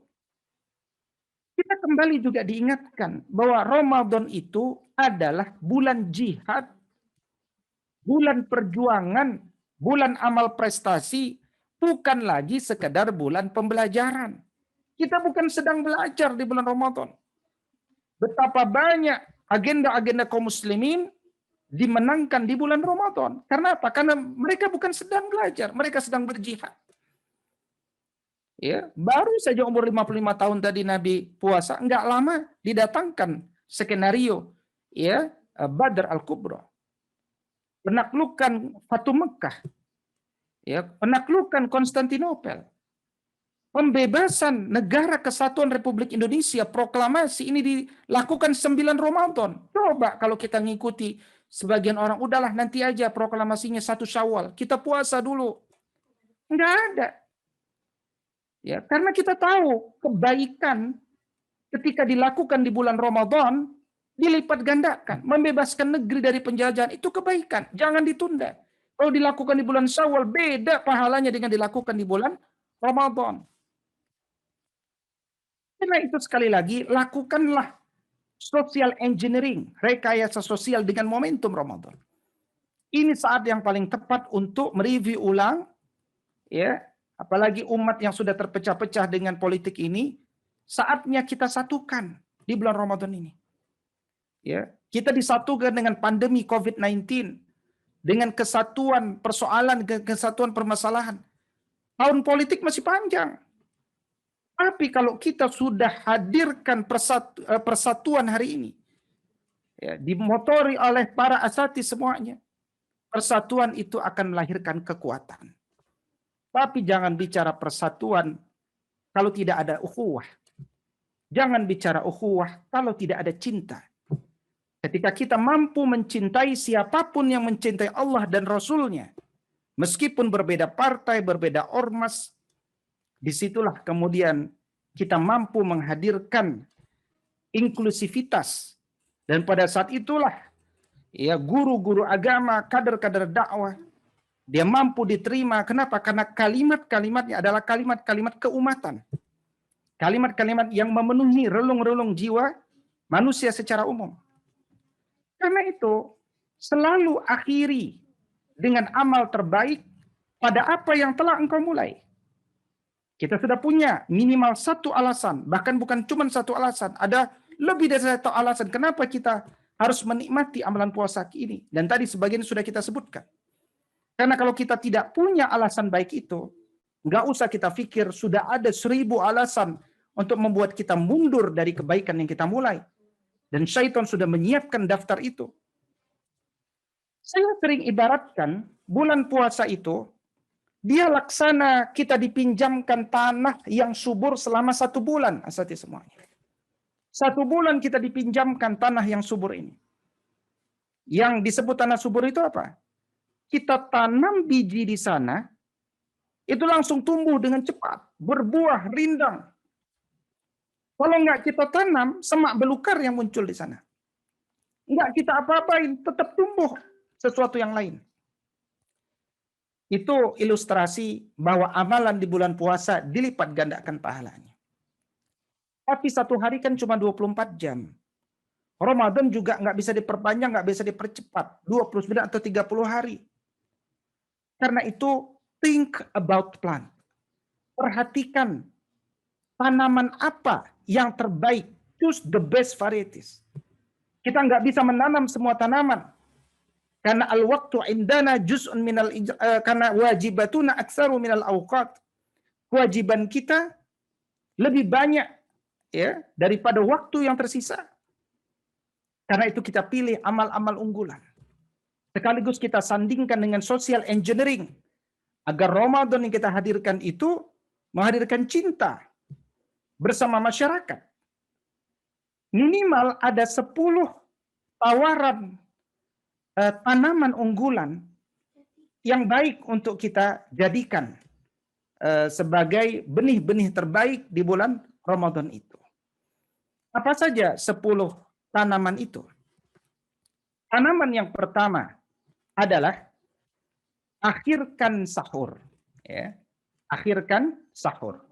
S2: kita kembali juga diingatkan bahwa Ramadan itu adalah bulan jihad, bulan perjuangan, bulan amal prestasi, bukan lagi sekedar bulan pembelajaran. Kita bukan sedang belajar di bulan Ramadan. Betapa banyak agenda-agenda kaum muslimin dimenangkan di bulan Ramadan. Karena apa? Karena mereka bukan sedang belajar, mereka sedang berjihad. Ya, baru saja umur 55 tahun tadi Nabi puasa, enggak lama didatangkan skenario ya Badr Al-Kubra. Penaklukan Fatu Mekah. Ya, penaklukan Konstantinopel, pembebasan Negara Kesatuan Republik Indonesia, proklamasi ini dilakukan 9 Ramadan. Coba kalau kita ngikuti sebagian orang, udahlah nanti aja proklamasinya 1 Syawal, kita puasa dulu. Enggak ada. Ya, karena kita tahu kebaikan ketika dilakukan di bulan Ramadan dilipat gandakan, membebaskan negeri dari penjajahan itu kebaikan, jangan ditunda. Kalau dilakukan di bulan Syawal beda pahalanya dengan dilakukan di bulan Ramadan. Karena itu sekali lagi lakukanlah social engineering, rekayasa sosial dengan momentum Ramadan. Ini saat yang paling tepat untuk mereview ulang, ya, apalagi umat yang sudah terpecah-pecah dengan politik ini, saatnya kita satukan di bulan Ramadan ini. Ya, kita disatukan dengan pandemi COVID-19, dengan kesatuan persoalan, kesatuan permasalahan. Tahun politik masih panjang. Tapi kalau kita sudah hadirkan persatuan hari ini, ya, dimotori oleh para asati semuanya, persatuan itu akan melahirkan kekuatan. Tapi jangan bicara persatuan kalau tidak ada ukhuwah. Jangan bicara ukhuwah kalau tidak ada cinta. Ketika kita mampu mencintai siapapun yang mencintai Allah dan Rasul-Nya, meskipun berbeda partai, berbeda ormas, disitulah kemudian kita mampu menghadirkan inklusivitas. Dan pada saat itulah ya guru-guru agama, kader-kader dakwah, dia mampu diterima. Kenapa? Karena kalimat-kalimatnya adalah kalimat-kalimat keumatan. Kalimat-kalimat yang memenuhi relung-relung jiwa manusia secara umum. Karena itu, selalu akhiri dengan amal terbaik pada apa yang telah engkau mulai. Kita sudah punya minimal 1 alasan, bahkan bukan cuma 1 alasan. Ada lebih dari 1 alasan kenapa kita harus menikmati amalan puasa ini. Dan tadi sebagian sudah kita sebutkan. Karena kalau kita tidak punya alasan baik itu, nggak usah kita pikir sudah ada 1000 alasan untuk membuat kita mundur dari kebaikan yang kita mulai. Dan syaitan sudah menyiapkan daftar itu. Saya sering ibaratkan bulan puasa itu, dia laksana kita dipinjamkan tanah yang subur selama 1 bulan. Asati semuanya. 1 bulan kita dipinjamkan tanah yang subur ini. Yang disebut tanah subur itu apa? Kita tanam biji di sana, itu langsung tumbuh dengan cepat, berbuah, rindang. Kalau nggak kita tanam, semak belukar yang muncul di sana. Nggak kita apa-apain, tetap tumbuh sesuatu yang lain. Itu ilustrasi bahwa amalan di bulan puasa dilipat gandakan pahalanya. Tapi 1 hari kan cuma 24 jam. Ramadan juga nggak bisa diperpanjang, nggak bisa dipercepat. 29 atau 30 hari. Karena itu, think about plant. Perhatikan tanaman apa yang terbaik. Choose the best varieties. Kita nggak bisa menanam semua tanaman. Karena al-waktu indana juz'un minal karena wajibatuna aktsaru minal awqat. Kewajiban kita lebih banyak ya daripada waktu yang tersisa. Karena itu kita pilih amal-amal unggulan. Sekaligus kita sandingkan dengan social engineering. Agar Ramadan yang kita hadirkan itu menghadirkan cinta bersama masyarakat. Minimal ada 10 tawaran tanaman unggulan yang baik untuk kita jadikan sebagai benih-benih terbaik di bulan Ramadan itu. Apa saja 10 tanaman itu? Tanaman yang pertama adalah akhirkan sahur. Ya. Akhirkan sahur.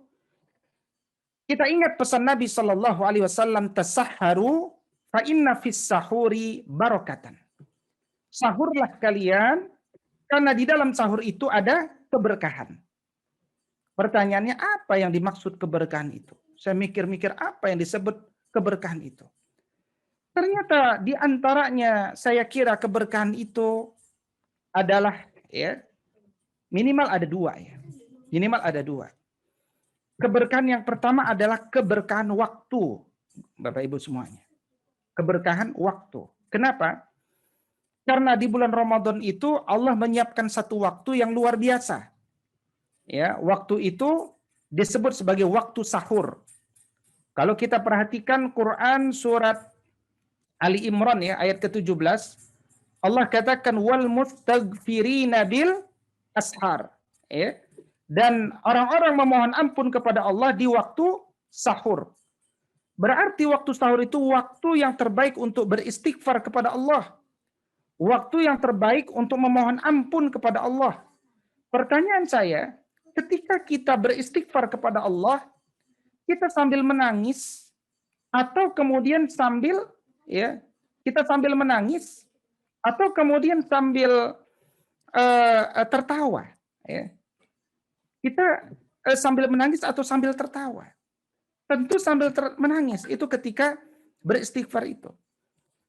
S2: Kita ingat pesan Nabi Shallallahu Alaihi Wasallam, tasahharu fa inna fis sahuri barakatan. Sahurlah kalian karena di dalam sahur itu ada keberkahan. Pertanyaannya apa yang dimaksud keberkahan itu? Saya mikir-mikir apa yang disebut keberkahan itu. Ternyata di antaranya saya kira keberkahan itu adalah ya minimal ada 2 ya. Minimal ada 2. Keberkahan yang pertama adalah keberkahan waktu, Bapak Ibu semuanya. Keberkahan waktu. Kenapa? Karena di bulan Ramadan itu Allah menyiapkan satu waktu yang luar biasa. Ya, waktu itu disebut sebagai waktu sahur. Kalau kita perhatikan Quran surat Ali Imran ya ayat ke-17, Allah katakan wal mustaghfirina bil ashar, ya. Dan orang-orang memohon ampun kepada Allah di waktu sahur. Berarti waktu sahur itu waktu yang terbaik untuk beristighfar kepada Allah. Waktu yang terbaik untuk memohon ampun kepada Allah. Pertanyaan saya, ketika kita beristighfar kepada Allah, kita sambil menangis atau kemudian sambil ya, kita sambil menangis atau kemudian sambil tertawa, ya. Kita sambil menangis atau sambil tertawa. Tentu sambil menangis itu ketika beristighfar itu.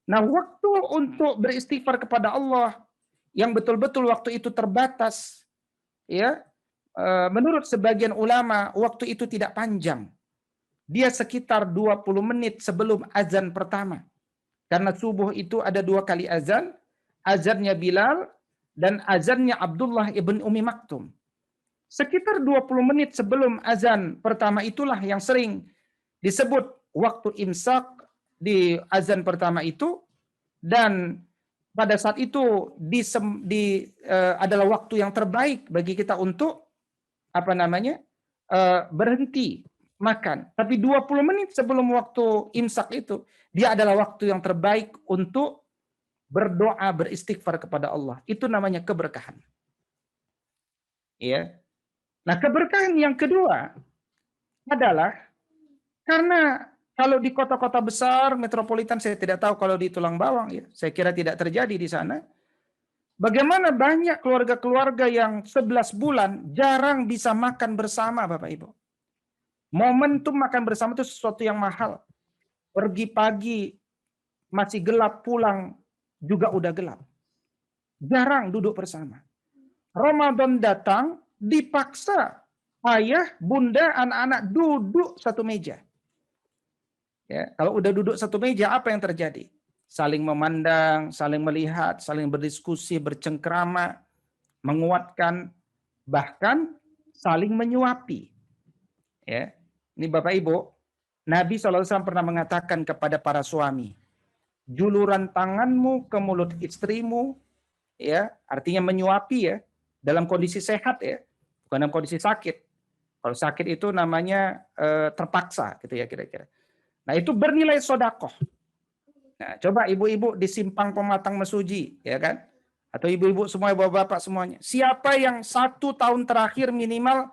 S2: Nah, waktu untuk beristighfar kepada Allah yang betul-betul waktu itu terbatas, ya. Menurut sebagian ulama, waktu itu tidak panjang. Dia sekitar 20 menit sebelum azan pertama. Karena subuh itu ada 2 kali azan, azannya Bilal dan azannya Abdullah ibn Umi Maktum. Sekitar 20 menit sebelum azan pertama itulah yang sering disebut waktu imsak di azan pertama itu, dan pada saat itu adalah waktu yang terbaik bagi kita untuk berhenti makan. Tapi 20 menit sebelum waktu imsak itu, dia adalah waktu yang terbaik untuk berdoa, beristighfar kepada Allah. Itu namanya keberkahan. Ya. Nah, keberkahan yang kedua adalah karena kalau di kota-kota besar, metropolitan, saya tidak tahu kalau di Tulang Bawang, ya, saya kira tidak terjadi di sana. Bagaimana banyak keluarga-keluarga yang 11 bulan jarang bisa makan bersama, Bapak Ibu. Momentum makan bersama itu sesuatu yang mahal. Pergi pagi, masih gelap, pulang juga udah gelap. Jarang duduk bersama. Ramadan datang, dipaksa ayah, bunda, anak-anak duduk satu meja. Ya, kalau udah duduk satu meja, apa yang terjadi? Saling memandang, saling melihat, saling berdiskusi, bercengkrama, menguatkan, bahkan saling menyuapi. Ya, ini Bapak Ibu, Nabi SAW pernah mengatakan kepada para suami, juluran tanganmu ke mulut istrimu, ya, artinya menyuapi ya, dalam kondisi sehat ya, bukan dalam kondisi sakit. Kalau sakit itu namanya terpaksa, gitu ya kira-kira. Nah, itu bernilai sodakoh. Nah, coba ibu-ibu di Simpang Pematang Mesuji, ya kan? Atau ibu-ibu semua, bapak-bapak semuanya. Siapa yang 1 tahun terakhir minimal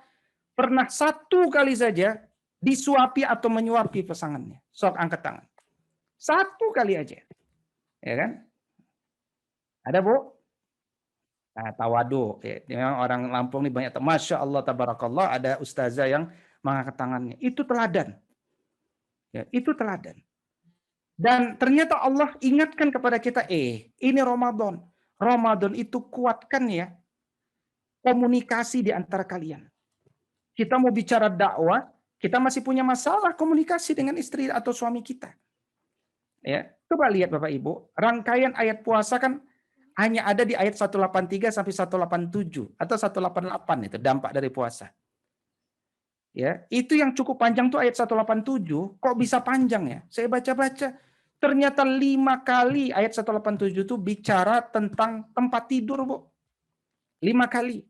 S2: pernah 1 kali saja disuapi atau menyuapi pasangannya? Sok angkat tangan. 1 kali aja, ya kan? Ada, Bu? Nah, tawadu. Ya, memang orang Lampung ini banyak. Masya Allah, tabarakallah, ada ustazah yang mengangkat tangannya. Itu teladan. Ya, itu teladan. Dan ternyata Allah ingatkan kepada kita, ini Ramadan. Ramadan itu kuatkan ya komunikasi di antara kalian. Kita mau bicara dakwah, kita masih punya masalah komunikasi dengan istri atau suami kita. Ya, coba lihat Bapak Ibu, rangkaian ayat puasa kan hanya ada di ayat 183 sampai 187 atau 188 itu dampak dari puasa. Ya, itu yang cukup panjang tuh ayat 187, kok bisa panjang ya? Saya baca-baca, ternyata 5 kali ayat 187 itu bicara tentang tempat tidur, Bu. 5 kali.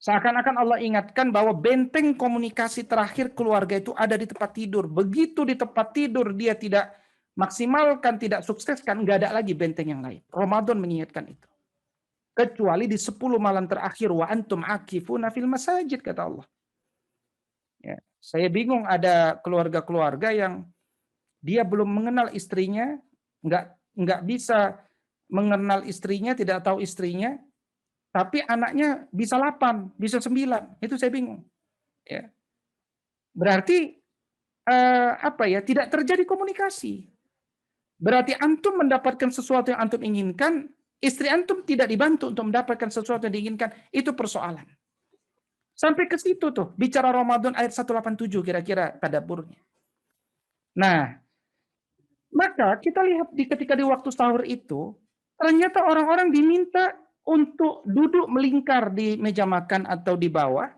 S2: Seakan-akan Allah ingatkan bahwa benteng komunikasi terakhir keluarga itu ada di tempat tidur. Begitu di tempat tidur dia tidak maksimalkan, tidak sukseskan, nggak ada lagi benteng yang lain. Ramadan mengingatkan itu. Kecuali di 10 malam terakhir, wa antum akifuna fil masajid, kata Allah. Ya, saya bingung ada keluarga-keluarga yang dia belum mengenal istrinya, nggak bisa mengenal istrinya, tidak tahu istrinya, tapi anaknya bisa 8, bisa 9. Itu saya bingung. Ya. Berarti tidak terjadi komunikasi. Berarti antum mendapatkan sesuatu yang antum inginkan, istri antum tidak dibantu untuk mendapatkan sesuatu yang diinginkan, itu persoalan. Sampai ke situ tuh, bicara Ramadan ayat 187 kira-kira tadaburnya. Nah, maka kita lihat ketika di waktu sahur itu, ternyata orang-orang diminta untuk duduk melingkar di meja makan atau di bawah,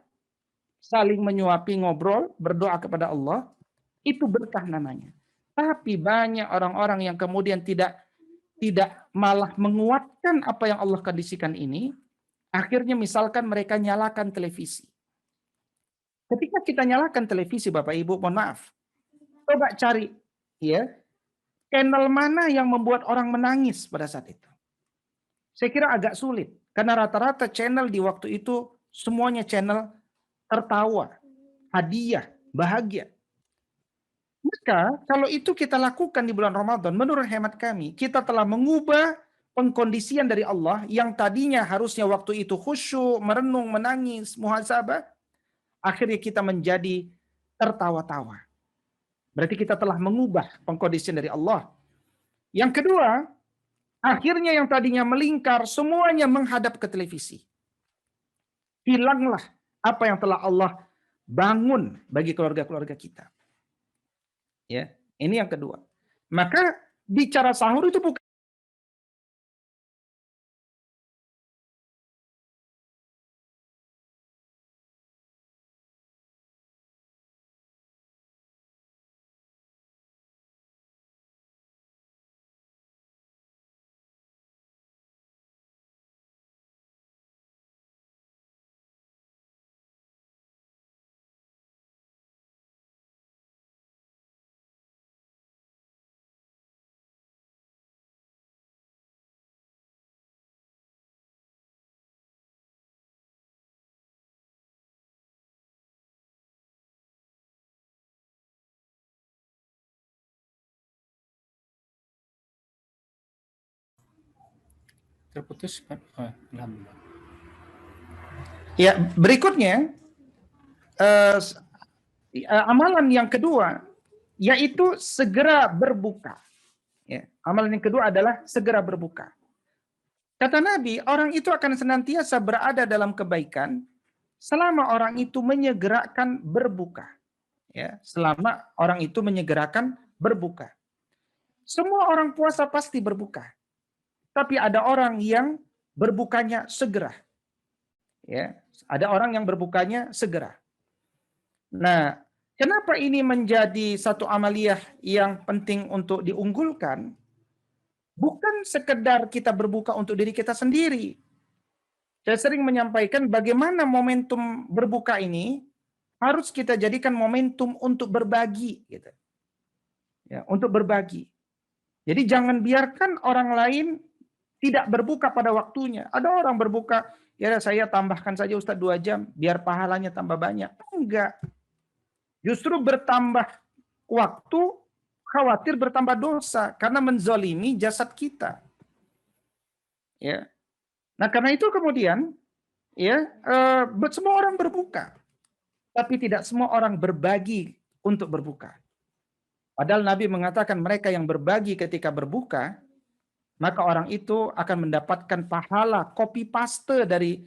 S2: saling menyuapi, ngobrol, berdoa kepada Allah, itu berkah namanya. Tapi banyak orang-orang yang kemudian tidak malah menguatkan apa yang Allah kondisikan ini, akhirnya misalkan mereka nyalakan televisi. Ketika kita nyalakan televisi, Bapak Ibu, mohon maaf, coba cari ya channel mana yang membuat orang menangis pada saat itu. Saya kira agak sulit karena rata-rata channel di waktu itu semuanya channel tertawa, hadiah, bahagia. Maka kalau itu kita lakukan di bulan Ramadan, menurut hemat kami, kita telah mengubah pengkondisian dari Allah yang tadinya harusnya waktu itu khusyuk, merenung, menangis, muhasabah, akhirnya kita menjadi tertawa-tawa. Berarti kita telah mengubah pengkondisian dari Allah. Yang kedua, akhirnya yang tadinya melingkar, semuanya menghadap ke televisi. Hilanglah apa yang telah Allah bangun bagi keluarga-keluarga kita. Ya, ini yang kedua. Maka bicara sahur itu bukan terputus. Ya, berikutnya amalan yang kedua yaitu segera berbuka. Ya, amalan yang kedua adalah segera berbuka. Kata Nabi, orang itu akan senantiasa berada dalam kebaikan selama orang itu menyegerakan berbuka. Ya, selama orang itu menyegerakan berbuka. Semua orang puasa pasti berbuka. Tapi ada orang yang berbukanya segera. Ya, ada orang yang berbukanya segera. Nah, kenapa ini menjadi satu amaliyah yang penting untuk diunggulkan? Bukan sekedar kita berbuka untuk diri kita sendiri. Saya sering menyampaikan bagaimana momentum berbuka ini harus kita jadikan momentum untuk berbagi, gitu. Ya, untuk berbagi. Jadi jangan biarkan orang lain tidak berbuka pada waktunya. Ada orang berbuka, ya saya tambahkan saja Ustaz 2 jam, biar pahalanya tambah banyak. Enggak. Justru bertambah waktu, khawatir bertambah dosa karena menzolimi jasad kita. Ya. Nah karena itu kemudian ya semua orang berbuka, tapi tidak semua orang berbagi untuk berbuka. Padahal Nabi mengatakan mereka yang berbagi ketika berbuka, maka orang itu akan mendapatkan pahala copy paste dari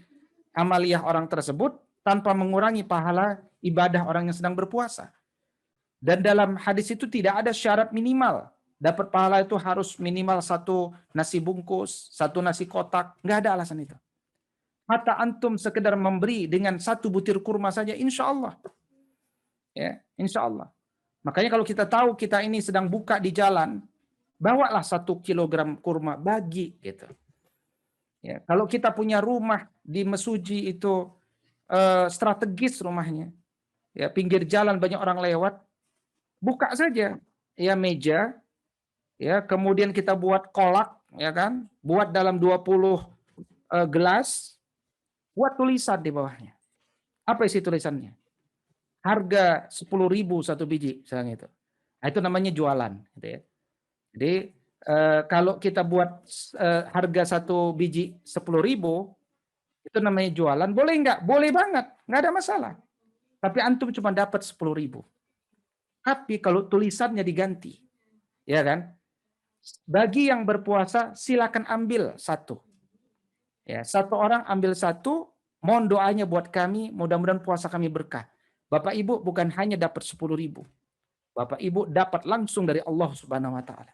S2: amaliyah orang tersebut tanpa mengurangi pahala ibadah orang yang sedang berpuasa. Dan dalam hadis itu tidak ada syarat minimal. Dapat pahala itu harus minimal 1 nasi bungkus, 1 nasi kotak. Nggak ada alasan itu. Hatta antum sekedar memberi dengan 1 butir kurma saja, insya Allah. Ya, insya Allah. Makanya kalau kita tahu kita ini sedang buka di jalan, bawalah 1 kilogram kurma, bagi gitu. Ya, kalau kita punya rumah di Mesuji itu strategis rumahnya, ya pinggir jalan banyak orang lewat, buka saja ya meja, ya kemudian kita buat kolak, ya kan, buat dalam 20 gelas, buat tulisan di bawahnya. Apa isi tulisannya? Harga 10.000 1 biji, misalnya itu. Nah, itu namanya jualan, gitu ya. Jadi kalau kita buat harga 1 biji 10.000, itu namanya jualan. Boleh nggak? Boleh banget, nggak ada masalah. Tapi antum cuma dapat 10.000. Tapi kalau tulisannya diganti, ya kan? Bagi yang berpuasa silakan ambil 1. Ya, 1 orang ambil 1. Mohon doanya buat kami, mudah-mudahan puasa kami berkah. Bapak Ibu bukan hanya dapat 10.000. Bapak Ibu dapat langsung dari Allah Subhanahu wa taala.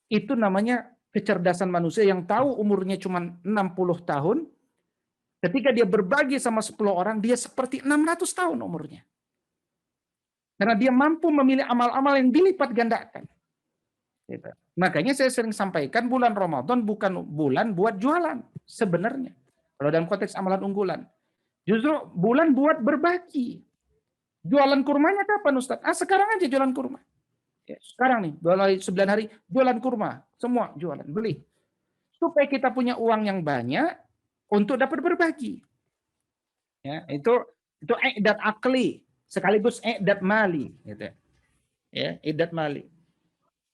S2: Itu namanya kecerdasan manusia yang tahu umurnya cuma 60 tahun, ketika dia berbagi sama 10 orang, dia seperti 600 tahun umurnya. Karena dia mampu memilih amal-amal yang dilipat gandakan. Gitu. Makanya saya sering sampaikan bulan Ramadan bukan bulan buat jualan sebenarnya. Kalau dalam konteks amalan unggulan. Justru bulan buat berbagi. Jualan kurmanya kapan Ustaz? Sekarang aja jualan kurma. Ya, sekarang nih, 9 hari jualan kurma. Semua jualan, beli. Supaya kita punya uang yang banyak untuk dapat berbagi. Ya, itu i'dad akli sekaligus i'dad mali gitu. Ya, i'dad mali.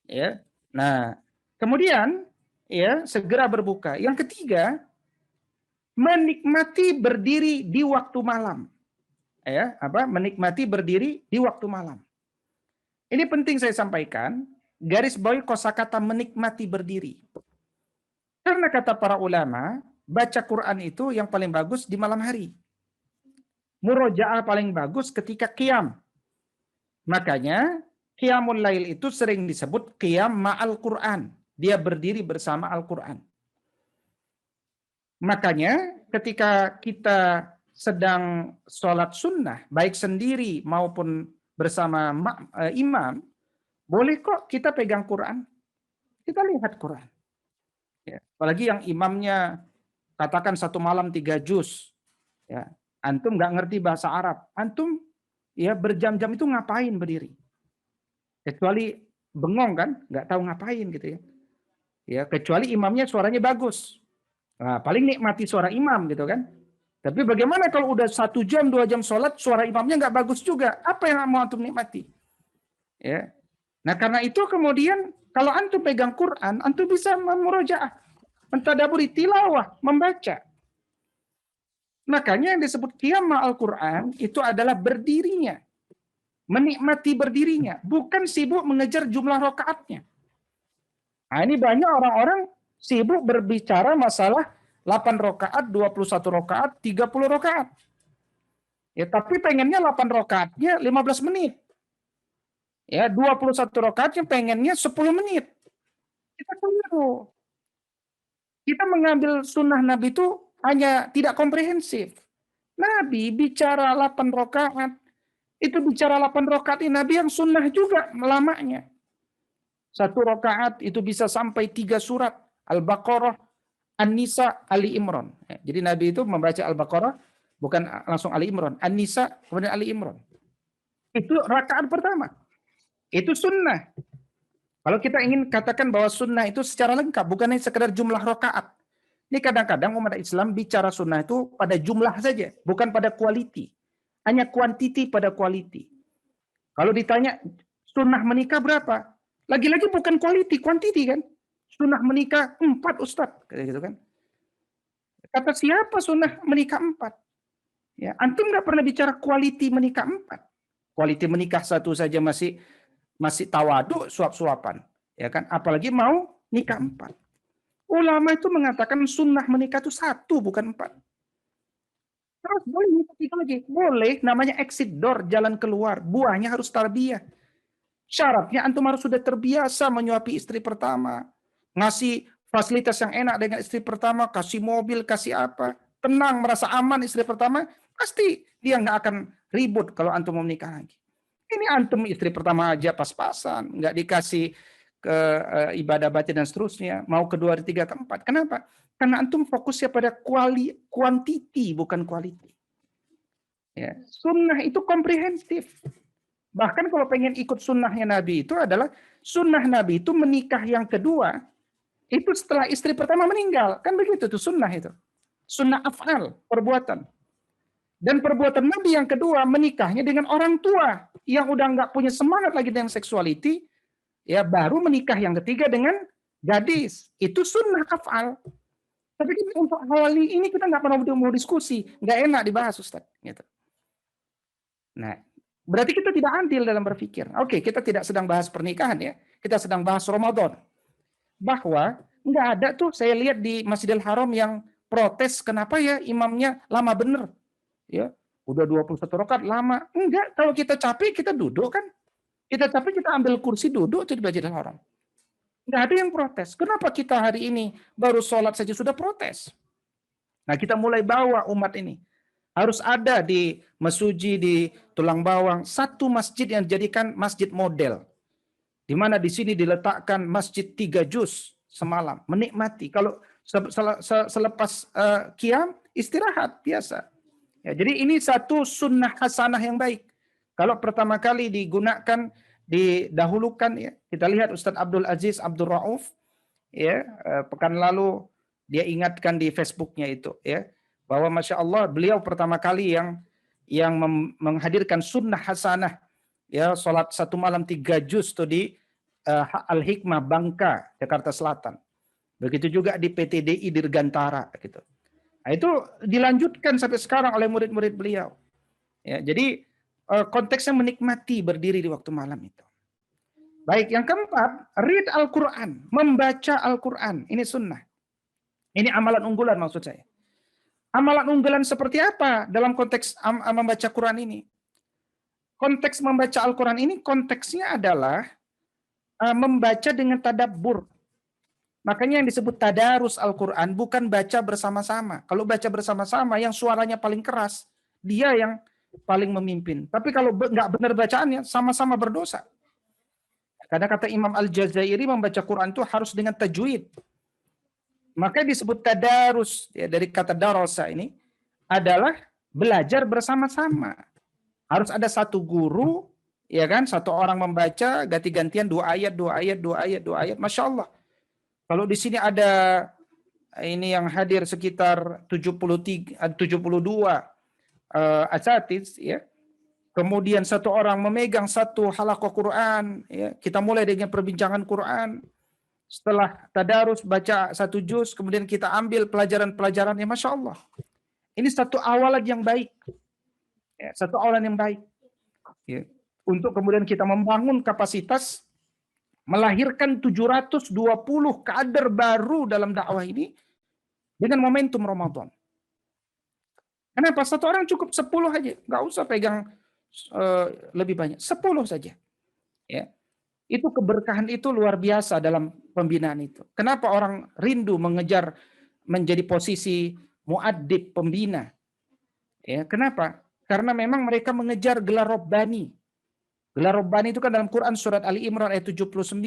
S2: Ya. Nah, kemudian ya segera berbuka. Yang ketiga, menikmati berdiri di waktu malam. Ya, menikmati berdiri di waktu malam. Ini penting saya sampaikan, garis bawahi kosakata menikmati berdiri. Karena kata para ulama, baca Quran itu yang paling bagus di malam hari. Murojaah paling bagus ketika qiyam. Makanya qiyamul lail itu sering disebut qiyam ma'al Quran. Dia berdiri bersama Al-Quran. Makanya ketika kita sedang sholat sunnah, baik sendiri maupun bersama imam, boleh kok kita pegang Quran. Kita lihat Quran. Ya, apalagi yang imamnya katakan satu malam 3 juz. Ya, antum nggak ngerti bahasa Arab, antum ya berjam-jam itu ngapain berdiri? Kecuali bengong kan, nggak tahu ngapain gitu ya. Ya kecuali imamnya suaranya bagus. Nah, paling nikmati suara imam gitu kan. Tapi bagaimana kalau udah 1 jam 2 jam sholat suara imamnya nggak bagus juga? Apa yang mau antum nikmati? Ya. Nah karena itu kemudian kalau antum pegang Quran, antum bisa memurojaah, mentadaburi, tilawah, membaca. Makanya yang disebut qiyam ma'al Quran itu adalah berdirinya. Menikmati berdirinya. Bukan sibuk mengejar jumlah rakaatnya. Nah ini banyak orang-orang sibuk berbicara masalah 8 rakaat, 21 rakaat, 30 rakaat. Ya, tapi pengennya 8 rakaatnya 15 menit. Ya, 21 rakaatnya pengennya 10 menit. Kita keliru. Kita mengambil sunnah Nabi itu hanya tidak komprehensif. Nabi bicara 8 rakaat, itu bicara 8 rakaat ini Nabi yang sunnah juga lamanya. 1 rakaat itu bisa sampai 3 surat. Al-Baqarah, An-Nisa, Ali Imran. Jadi Nabi itu membaca Al-Baqarah, bukan langsung Ali Imran. An-Nisa, kemudian Ali Imran. Itu rakaat pertama. Itu sunnah. Kalau kita ingin katakan bahwa sunnah itu secara lengkap, bukan hanya sekedar jumlah rakaat. Ini kadang-kadang umat Islam bicara sunnah itu pada jumlah saja, bukan pada quality. Hanya quantity pada quality. Kalau ditanya sunnah menikah berapa? Lagi-lagi bukan quality, quantity kan. Sunnah menikah 4 Ustadz. Kayak gitu kan. Kata siapa sunnah menikah 4? Ya, antum nggak pernah bicara quality menikah 4. Quality menikah 1 saja masih tawadu, suap-suapan. Ya kan? Apalagi mau nikah 4. Ulama itu mengatakan sunnah menikah itu 1, bukan 4. Terus boleh nikah 3 lagi? Boleh, namanya exit door, jalan keluar. Buahnya harus tarbiyah. Syaratnya antum harus sudah terbiasa menyuapi istri pertama. Ngasih fasilitas yang enak dengan istri pertama, kasih mobil, kasih apa. Tenang, merasa aman istri pertama, pasti dia nggak akan ribut kalau antum mau menikah lagi. Ini antum istri pertama aja pas-pasan, nggak dikasih ke ibadah batin dan seterusnya, mau kedua, ketiga, keempat. Kenapa? Karena antum fokusnya pada quantity bukan quality. Ya, sunnah itu komprehensif. Bahkan kalau pengen ikut sunnahnya Nabi itu adalah sunnah Nabi itu menikah yang kedua itu setelah istri pertama meninggal. Kan begitu tuh sunnah itu. Sunnah af'al, perbuatan. Dan perbuatan Nabi yang kedua menikahnya dengan orang tua yang udah nggak punya semangat lagi dengan seksualiti, ya baru menikah yang ketiga dengan gadis. Itu sunnah af'al. Tapi untuk hal ini kita nggak pernah mau diskusi, nggak enak dibahas Ustaz. Gitu. Nah, berarti kita tidak adil dalam berpikir. Oke, kita tidak sedang bahas pernikahan ya, kita sedang bahas Ramadan. Bahwa nggak ada tuh saya lihat di Masjidil Haram yang protes kenapa ya imamnya lama bener. Ya, udah 21 rakaat lama. Enggak, kalau kita capek kita duduk kan. Kita capek kita ambil kursi duduk tuh di Masjidil Haram. Nggak ada yang protes. Kenapa kita hari ini baru sholat saja sudah protes? Nah, kita mulai bawa umat ini. Harus ada di Mesuji, di Tulang Bawang, satu masjid yang dijadikan masjid model. Di mana di sini diletakkan masjid 3 juz semalam. Menikmati. Kalau selepas qiyam, istirahat biasa. Ya, jadi ini satu sunnah hasanah yang baik. Kalau pertama kali digunakan, didahulukan, ya, kita lihat Ustadz Abdul Aziz Abdul Rauf, ya, pekan lalu dia ingatkan di Facebooknya itu, ya, bahwa masya Allah beliau pertama kali yang menghadirkan sunnah hasanah, ya, sholat satu malam 3 juz tuh di Al-Hikmah Bangka, Jakarta Selatan. Begitu juga di PTDI Dirgantara gitu. Nah, itu dilanjutkan sampai sekarang oleh murid-murid beliau. Ya, jadi konteksnya menikmati berdiri di waktu malam itu. Baik, yang keempat, read Al-Quran, membaca Al-Quran. Ini sunnah. Ini amalan unggulan maksud saya. Amalan unggulan seperti apa dalam konteks membaca Quran ini? Konteks membaca Al-Quran ini konteksnya adalah membaca dengan tadabbur. Makanya yang disebut tadarus Al-Quran bukan baca bersama-sama. Kalau baca bersama-sama yang suaranya paling keras, dia yang paling memimpin. Tapi kalau nggak benar bacaannya, sama-sama berdosa. Karena kata Imam Al-Jazairi membaca Quran itu harus dengan tajwid. Makanya disebut tadarus, ya, dari kata darosa ini adalah belajar bersama-sama. Harus ada satu guru, ya kan, satu orang membaca ganti-gantian 2 ayat, 2 ayat, 2 ayat, 2 ayat. Masya Allah. Kalau di sini ada ini yang hadir sekitar 72 asatiz, ya. Kemudian satu orang memegang satu halaqah Quran, ya. Kita mulai dengan perbincangan Quran. Setelah tadarus baca 1 juz, kemudian kita ambil pelajaran-pelajarannya, masya Allah. Ini satu awalan yang baik, ya, satu awalan yang baik, ya. Untuk kemudian kita membangun kapasitas, melahirkan 720 kader baru dalam dakwah ini dengan momentum Ramadan. Kenapa? Satu orang cukup 10 aja, nggak usah pegang lebih banyak, 10 saja. Ya. Itu keberkahan itu luar biasa dalam pembinaan itu. Kenapa orang rindu mengejar menjadi posisi muaddib, pembina? Ya, kenapa? Karena memang mereka mengejar gelar Rabbani. Gelar Rabbani itu kan dalam Quran surat Ali Imran ayat 79.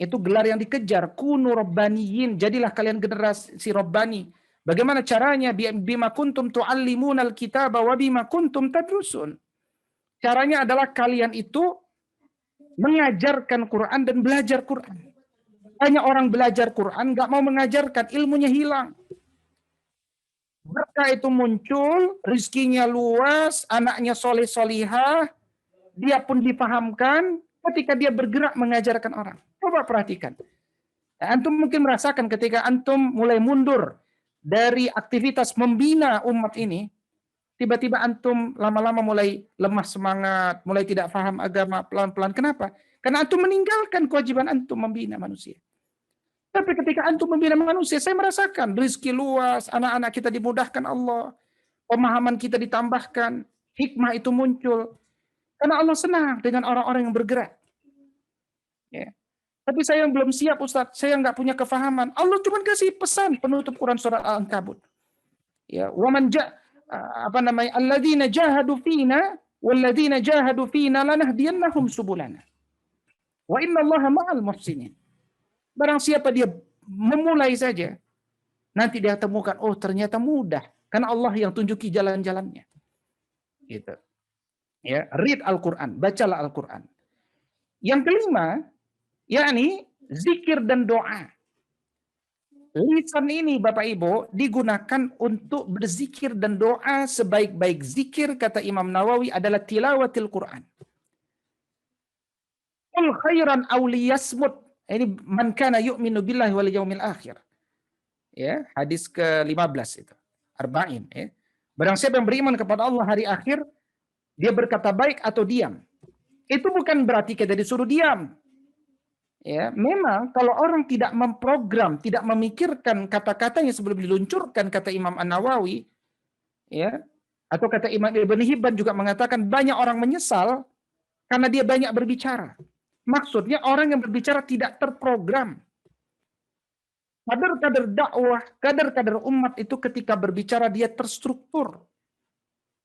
S2: Itu gelar yang dikejar. Kunu Rabbaniyin. Jadilah kalian generasi Rabbani. Bagaimana caranya? Bima kuntum tu'allimunal kitaba wa bima kuntum tadrusun. Caranya adalah kalian itu mengajarkan Quran dan belajar Quran. Banyak orang belajar Quran, nggak mau mengajarkan, ilmunya hilang. Berkah itu muncul, rizkinya luas, anaknya soleh-solihah, dia pun dipahamkan ketika dia bergerak mengajarkan orang. Coba perhatikan. Antum mungkin merasakan ketika antum mulai mundur dari aktivitas membina umat ini, tiba-tiba antum lama-lama mulai lemah semangat, mulai tidak paham agama pelan-pelan. Kenapa? Karena antum meninggalkan kewajiban antum membina manusia. Tapi ketika antum membina manusia, saya merasakan rezeki luas, anak-anak kita dimudahkan Allah, pemahaman kita ditambahkan, hikmah itu muncul. Karena Allah senang dengan orang-orang yang bergerak. Ya. Tapi saya yang belum siap, Ustaz. Saya nggak punya kefahaman. Allah cuma kasih pesan penutup Quran surat Al-Ankabut. Ya, waman alladzina jahadu fina walladzina jahadu fina lanahdiyannahum subulana. Wa innallaha ma'al muhsinin. Barang siapa dia memulai saja, nanti dia temukan, oh ternyata mudah. Karena Allah yang tunjuki jalan-jalannya. Gitu. Ya, read Al-Quran, bacalah Al-Quran. Yang kelima, yakni zikir dan doa. Lisan ini Bapak Ibu digunakan untuk berzikir dan doa. Sebaik-baik zikir kata Imam Nawawi adalah tilawatil Quran. Qul khairan aw liyasmut. Ini man kana yu'minu billahi wal yaumil akhir. Ya, hadis ke-15 itu. Arba'in, ya. Barang siapa yang beriman kepada Allah hari akhir, dia berkata baik atau diam. Itu bukan berarti kita disuruh diam. Ya, memang kalau orang tidak memprogram, tidak memikirkan kata-katanya sebelum diluncurkan, kata Imam An-Nawawi, ya, atau kata Imam Ibn Hibban juga mengatakan banyak orang menyesal karena dia banyak berbicara. Maksudnya orang yang berbicara tidak terprogram. Kader-kader dakwah, kader-kader umat itu ketika berbicara dia terstruktur,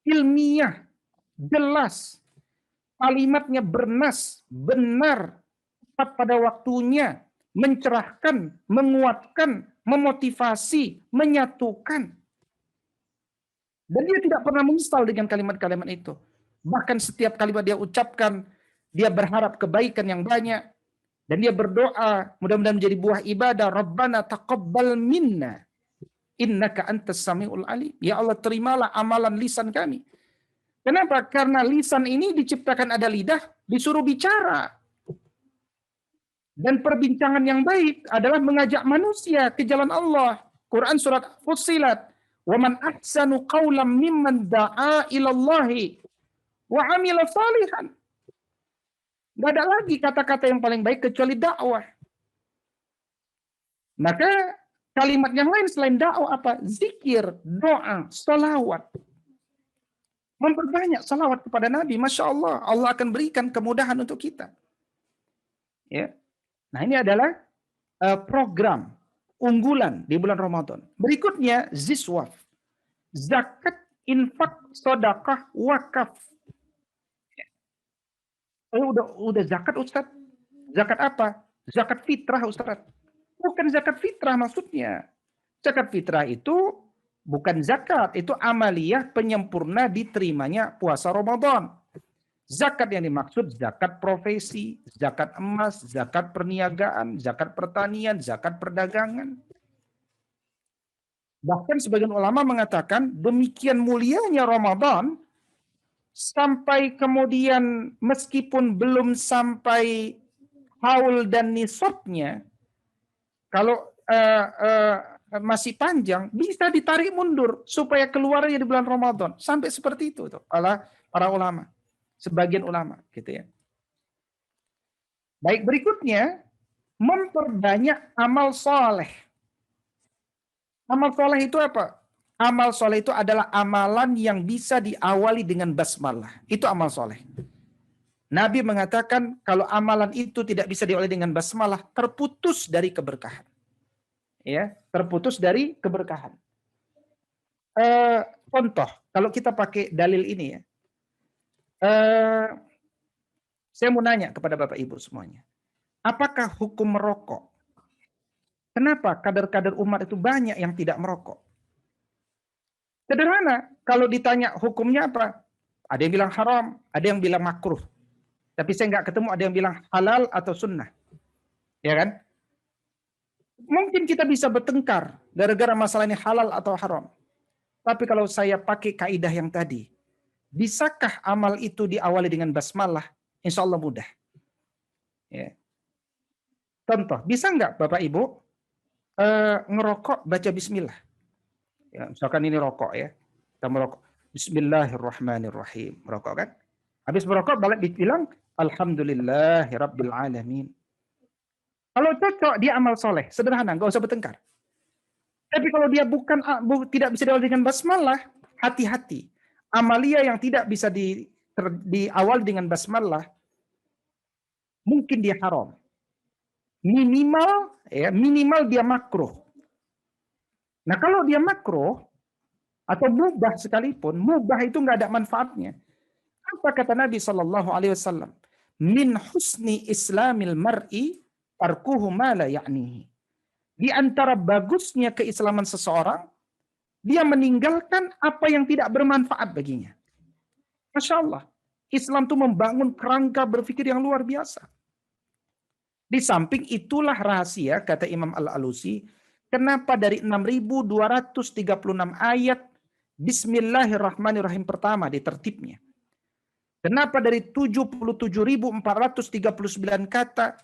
S2: ilmiah, jelas, kalimatnya bernas, benar, tepat pada waktunya, mencerahkan, menguatkan, memotivasi, menyatukan. Dan dia tidak pernah menyesal dengan kalimat-kalimat itu. Bahkan setiap kalimat dia ucapkan, dia berharap kebaikan yang banyak. Dan dia berdoa, mudah-mudahan menjadi buah ibadah. Rabbana taqabbal minna, innaka antas sami'ul alim. Ya Allah, terimalah amalan lisan kami. Kenapa? Karena lisan ini diciptakan ada lidah, disuruh bicara. Dan perbincangan yang baik adalah mengajak manusia ke jalan Allah. Quran surat Fussilat. وَمَنْ أَحْسَنُ قَوْلًا مِمَّنْ دَعَا إِلَى اللَّهِ وَعَمِلَ صَالِحًا. Gak ada lagi kata-kata yang paling baik kecuali dakwah. Maka kalimat yang lain selain dakwah apa? Zikir, doa, salawat. Memperbanyak salawat kepada Nabi. Masya Allah, Allah akan berikan kemudahan untuk kita. Ya. Nah ini adalah program unggulan di bulan Ramadan. Berikutnya ziswaf. Zakat, infak, sedekah, wakaf. Udah zakat Ustaz. Zakat apa? Zakat fitrah Ustaz. Bukan zakat fitrah maksudnya. Zakat fitrah itu bukan zakat, itu amaliyah penyempurna diterimanya puasa Ramadan. Zakat yang dimaksud zakat profesi, zakat emas, zakat perniagaan, zakat pertanian, zakat perdagangan. Bahkan sebagian ulama mengatakan demikian mulianya Ramadan sampai kemudian meskipun belum sampai haul dan nisabnya, kalau masih panjang bisa ditarik mundur supaya keluarnya di bulan Ramadan. Sampai seperti itu tuh oleh para ulama, sebagian ulama gitu ya. Baik, berikutnya memperbanyak amal soleh. Amal soleh itu apa? Amal soleh itu adalah amalan yang bisa diawali dengan basmalah. Itu amal soleh. Nabi mengatakan kalau amalan itu tidak bisa diawali dengan basmalah, terputus dari keberkahan. Ya, terputus dari keberkahan. Contoh, kalau kita pakai dalil ini ya, saya mau nanya kepada Bapak Ibu semuanya, apakah hukum merokok? Kenapa kader-kader umat itu banyak yang tidak merokok? Sederhana, kalau ditanya hukumnya apa? Ada yang bilang haram, ada yang bilang makruh. Tapi saya nggak ketemu ada yang bilang halal atau sunnah. Ya kan? Mungkin kita bisa bertengkar gara-gara masalah ini halal atau haram. Tapi kalau saya pakai kaidah yang tadi, bisakah amal itu diawali dengan basmalah? Insya Allah mudah. Ya. Contoh, bisa nggak Bapak Ibu ngerokok baca bismillah? Ya, misalkan ini rokok ya, kita merokok. Bismillahirrahmanirrahim. Merokok kan? Habis merokok balik dibilang Alhamdulillahirabbil alamin. Kalau cocok dia amal soleh, sederhana, nggak usah bertengkar. Tapi kalau dia tidak bisa diawali dengan basmalah, hati-hati. Amalia yang tidak bisa diawali dengan basmalah, mungkin dia haram. Minimal dia makruh. Nah kalau dia makruh atau mubah sekalipun, mubah itu nggak ada manfaatnya. Apa kata Nabi Shallallahu Alaihi Wasallam? Min husni islamil mar'i tarkuhu ma la ya'nihi. Di antara bagusnya keislaman seseorang, dia meninggalkan apa yang tidak bermanfaat baginya. Masya Allah. Islam itu membangun kerangka berpikir yang luar biasa. Di samping itulah rahasia, kata Imam Al-Alusi, kenapa dari 6.236 ayat Bismillahirrahmanirrahim pertama di tertibnya. Kenapa dari 77.439 kata,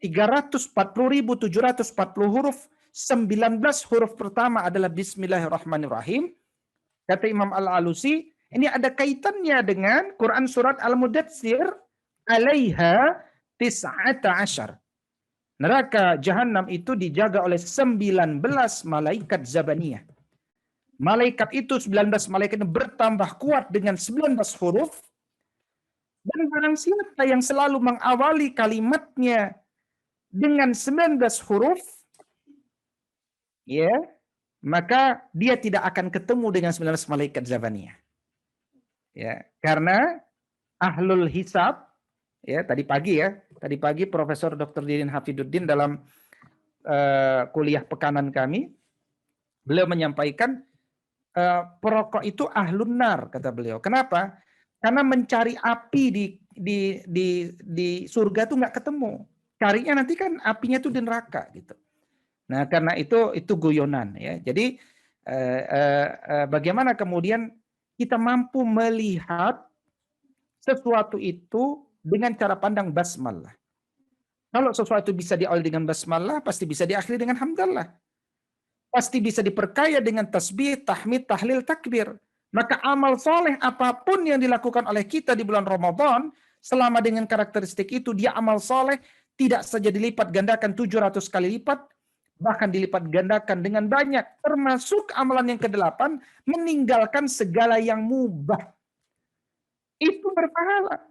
S2: 340.740 huruf, 19 huruf pertama adalah Bismillahirrahmanirrahim. Kata Imam Al-Alusi, ini ada kaitannya dengan Quran surat Al-Mudatsir, alaiha tis'ata asyar. Neraka Jahannam itu dijaga oleh 19 malaikat Zabaniyah. Malaikat itu 19 malaikat itu bertambah kuat dengan 19 huruf. Dan barang siapa yang selalu mengawali kalimatnya dengan 19 huruf, ya, maka dia tidak akan ketemu dengan 19 malaikat zabaniyah. Ya, karena ahlul hisab, ya, tadi pagi Profesor Dr. Didin Hafiduddin dalam kuliah pekanan kami, beliau menyampaikan perokok itu ahlun nar, kata beliau. Kenapa? Karena mencari api di surga tuh nggak ketemu. Carinya nanti kan apinya tuh di neraka gitu. Nah, karena itu guyonan ya. Jadi bagaimana kemudian kita mampu melihat sesuatu itu dengan cara pandang basmalah. Kalau sesuatu bisa diawali dengan basmalah, pasti bisa diakhiri dengan hamdalah. Pasti bisa diperkaya dengan tasbih, tahmid, tahlil, takbir. Maka amal soleh apapun yang dilakukan oleh kita di bulan Ramadan, selama dengan karakteristik itu, dia amal soleh tidak saja dilipat gandakan 700 kali lipat, bahkan dilipat gandakan dengan banyak. Termasuk amalan yang ke-8, meninggalkan segala yang mubah. Itu berpahala.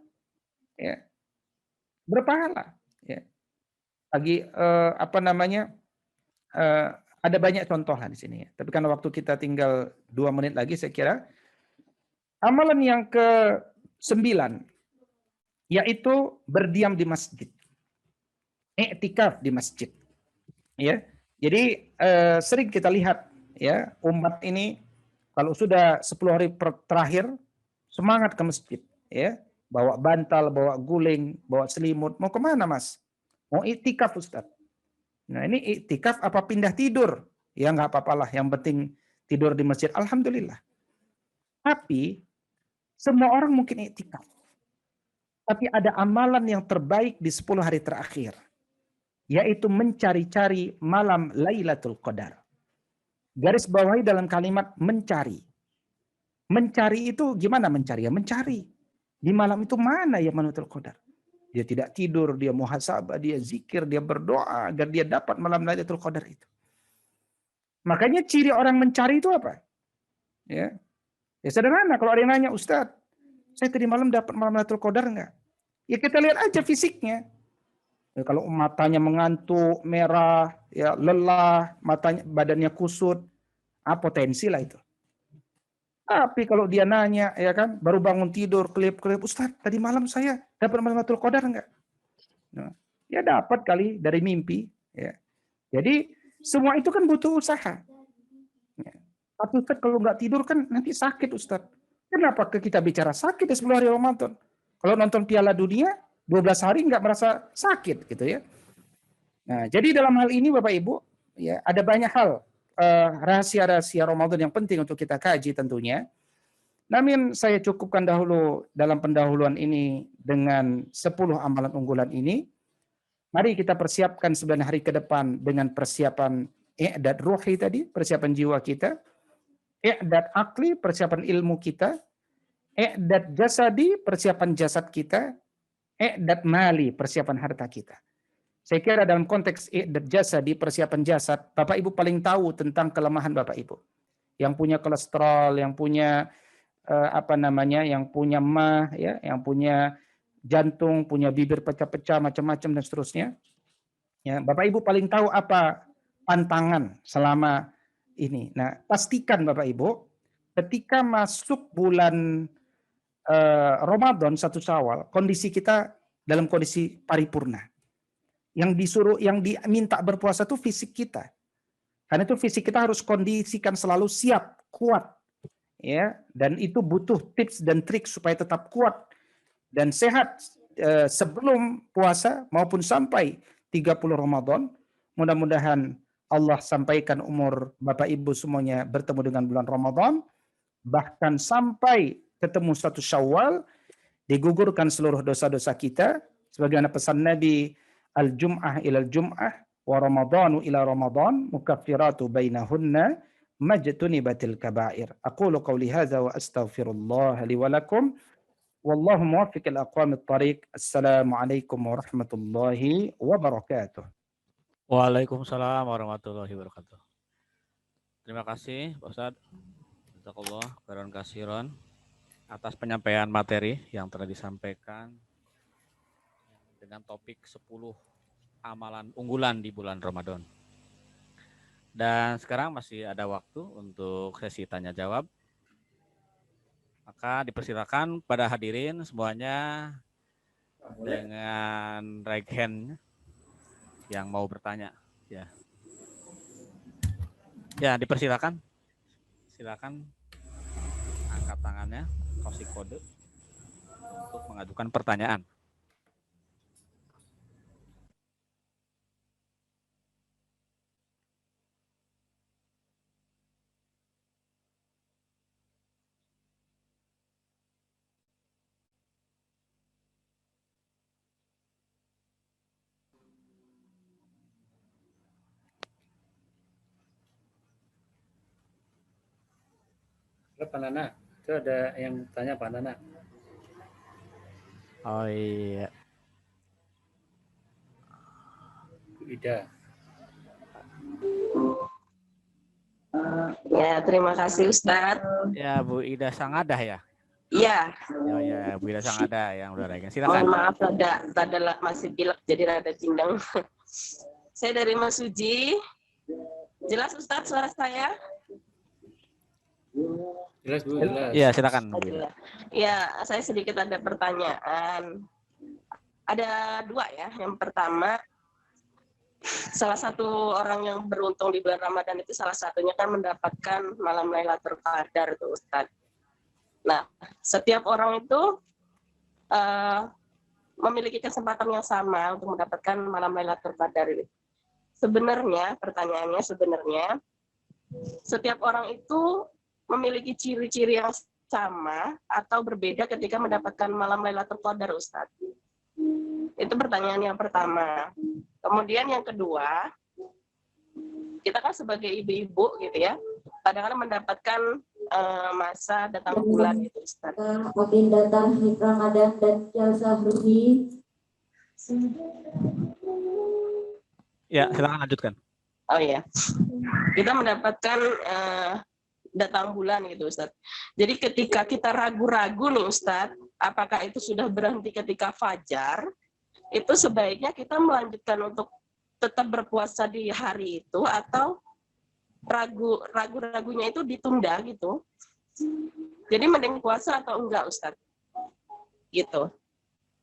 S2: Ya, berpahala. Ya. Lagi ada banyak contoh lah di sini. Tapi karena waktu kita tinggal 2 menit lagi, saya kira amalan yang ke-9 yaitu berdiam di masjid, i'tikaf di masjid. Ya, jadi sering kita lihat ya umat ini kalau sudah 10 hari terakhir semangat ke masjid, ya, bawa bantal, bawa guling, bawa selimut, mau kemana mas? Mau i'tikaf Ustaz. Nah ini iktikaf apa pindah tidur? Ya nggak apa-apalah, yang penting tidur di masjid. Alhamdulillah. Tapi semua orang mungkin iktikaf. Tapi ada amalan yang terbaik di 10 hari terakhir. Yaitu mencari-cari malam Lailatul Qadar. Garis bawahi dalam kalimat mencari. Mencari itu gimana mencari? Ya mencari. Di malam itu mana ya Lailatul Qadar? Dia tidak tidur, dia muhasabah, dia zikir, dia berdoa agar dia dapat malam Lailatul Qadar itu. Makanya ciri orang mencari itu apa? Ya, ya sederhana. Kalau ada yang nanya, Ustadz, saya tadi malam dapat malam Lailatul Qadar enggak? Ya kita lihat aja fisiknya. Ya, kalau matanya mengantuk, merah, ya lelah, matanya badannya kusut, potensi lah itu. Tapi kalau dia nanya, ya kan, baru bangun tidur, kelip-kelip, Ustadz, tadi malam saya dapat malam Lailatul Qadar enggak? Nah, ya dapat kali dari mimpi. Ya. Jadi semua itu kan butuh usaha. Ya. Tapi Ustaz kalau nggak tidur kan nanti sakit Ustaz. Kenapa kita bicara sakit di 10 hari Ramadan? Kalau nonton Piala Dunia 12 hari nggak merasa sakit gitu ya. Nah, jadi dalam hal ini Bapak Ibu, ya ada banyak hal rahasia-rahasia Ramadan yang penting untuk kita kaji tentunya. Namun saya cukupkan dahulu dalam pendahuluan ini dengan 10 amalan unggulan ini. Mari kita persiapkan 9 hari ke depan dengan persiapan i'dad ruhi tadi, persiapan jiwa kita, i'dad akli, persiapan ilmu kita, i'dad jasadi, persiapan jasad kita, i'dad mali, persiapan harta kita. Saya kira dalam konteks i'dad jasadi, persiapan jasad, Bapak Ibu paling tahu tentang kelemahan Bapak Ibu. Yang punya kolesterol, yang punya yang punya mah, ya, yang punya jantung, punya bibir pecah-pecah, macam-macam dan seterusnya. Ya, Bapak Ibu paling tahu apa pantangan selama ini. Nah, pastikan Bapak Ibu, ketika masuk bulan Ramadan 1 Syawal, kondisi kita dalam kondisi paripurna. Yang diminta berpuasa itu fisik kita. Karena itu fisik kita harus kondisikan selalu siap, kuat. Ya, dan itu butuh tips dan trik supaya tetap kuat dan sehat sebelum puasa maupun sampai 30 Ramadan. Mudah-mudahan Allah sampaikan umur Bapak Ibu semuanya bertemu dengan bulan Ramadan, bahkan sampai ketemu 1 Syawal, digugurkan seluruh dosa-dosa kita sebagaimana pesan Nabi, al-jum'ah ilal jum'ah wa ramadhanu ila ramadan mukaffiratu bainahunna majtunibatil kaba'ir. Aqulu qawli hadza wa astaghfirullah li wa lakum. Wallahu muwaffiq ila aqwamit thariq. Assalamualaikum warahmatullahi wabarakatuh.
S1: Waalaikumsalam warahmatullahi wabarakatuh. Terima kasih Pak Ustadz. Jazakallah khairan kasiran atas penyampaian materi yang telah disampaikan dengan topik 10 amalan unggulan di bulan Ramadan. Dan sekarang masih ada waktu untuk sesi tanya jawab. Maka dipersilakan pada hadirin semuanya dengan raise hand yang mau bertanya. Ya, dipersilakan. Silakan angkat tangannya, kasih kode untuk mengajukan pertanyaan.
S3: Pak Nana, itu ada yang tanya Pak Nana.
S1: Oh iya.
S3: Bu Ida.
S4: Ya, terima kasih Ustadz.
S1: Ya, Bu Ida Sangadah ya?
S4: Iya.
S1: Oh ya, Bu Ida Sangadah yang udah rakyat.
S4: Mohon
S1: Silakan.
S4: maaf, rada masih pilek, jadi rada cindeng. Saya dari Mas Suji. Jelas Ustadz suara saya?
S3: Jelas Bu, jelas.
S1: Iya, silakan Bu Ida.
S4: Ya, saya sedikit ada pertanyaan. Ada dua ya. Yang pertama, salah satu orang yang beruntung di bulan Ramadan itu salah satunya kan mendapatkan malam Lailatul Qadar tuh Ustadz. Nah, setiap orang itu memiliki kesempatan yang sama untuk mendapatkan malam Lailatul Qadar ini. Sebenarnya, pertanyaannya sebenarnya, setiap orang itu memiliki ciri-ciri yang sama atau berbeda ketika mendapatkan malam Lailatul Qadar, Ustadz? Itu pertanyaan yang pertama. Kemudian yang kedua, kita kan sebagai ibu-ibu gitu ya, kadang-kadang mendapatkan masa datang bulan gitu, Ustaz.
S5: Amin datang Ramadan dan Jalsa Ruhi.
S1: Ya, silakan lanjutkan.
S4: Oh iya, kita mendapatkan datang bulan gitu, Ustaz. Jadi ketika kita ragu-ragu nih, Ustaz, apakah itu sudah berhenti ketika fajar, itu sebaiknya kita melanjutkan untuk tetap berpuasa di hari itu atau ragu-ragunya itu ditunda gitu. Jadi mending puasa atau enggak, Ustaz? Gitu.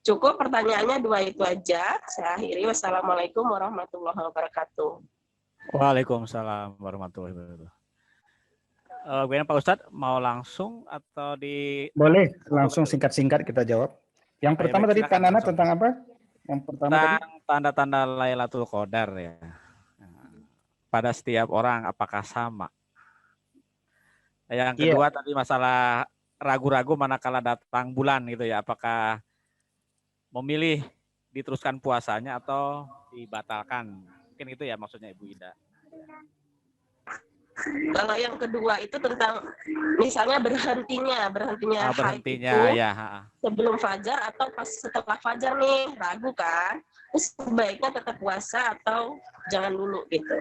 S4: Cukup pertanyaannya dua itu aja. Saya akhiri. Wassalamualaikum warahmatullahi wabarakatuh.
S1: Waalaikumsalam warahmatullahi wabarakatuh. Bagaimana Pak Ustadz, mau langsung atau di...
S2: Boleh, langsung singkat-singkat kita jawab. Yang pertama
S1: baik,
S2: tadi
S1: silakan
S2: Pak Nana
S1: langsung.
S2: tentang apa? Yang pertama tadi
S1: Tanda-tanda Lailatul Qadar ya. Pada setiap orang apakah sama? Yang kedua tadi masalah ragu-ragu manakala datang bulan gitu ya, apakah memilih diteruskan puasanya atau dibatalkan? Mungkin itu ya maksudnya Ibu Ida.
S4: Kalau yang kedua itu tentang misalnya berhentinya haid itu
S1: ya.
S4: sebelum fajar atau pas setelah fajar nih, ragu kan? Terus sebaiknya tetap puasa atau jangan dulu gitu.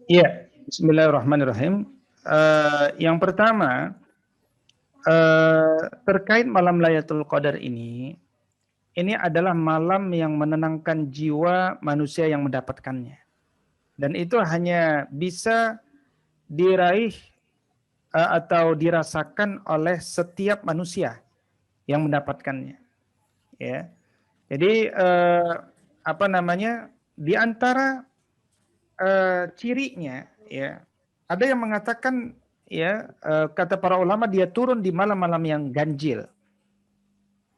S2: Iya, bismillahirrahmanirrahim. Yang pertama, terkait malam Lailatul Qadar ini adalah malam yang menenangkan jiwa manusia yang mendapatkannya. Dan itu hanya bisa diraih atau dirasakan oleh setiap manusia yang mendapatkannya. Ya. Jadi di antara cirinya ya, ada yang mengatakan ya, kata para ulama dia turun di malam-malam yang ganjil.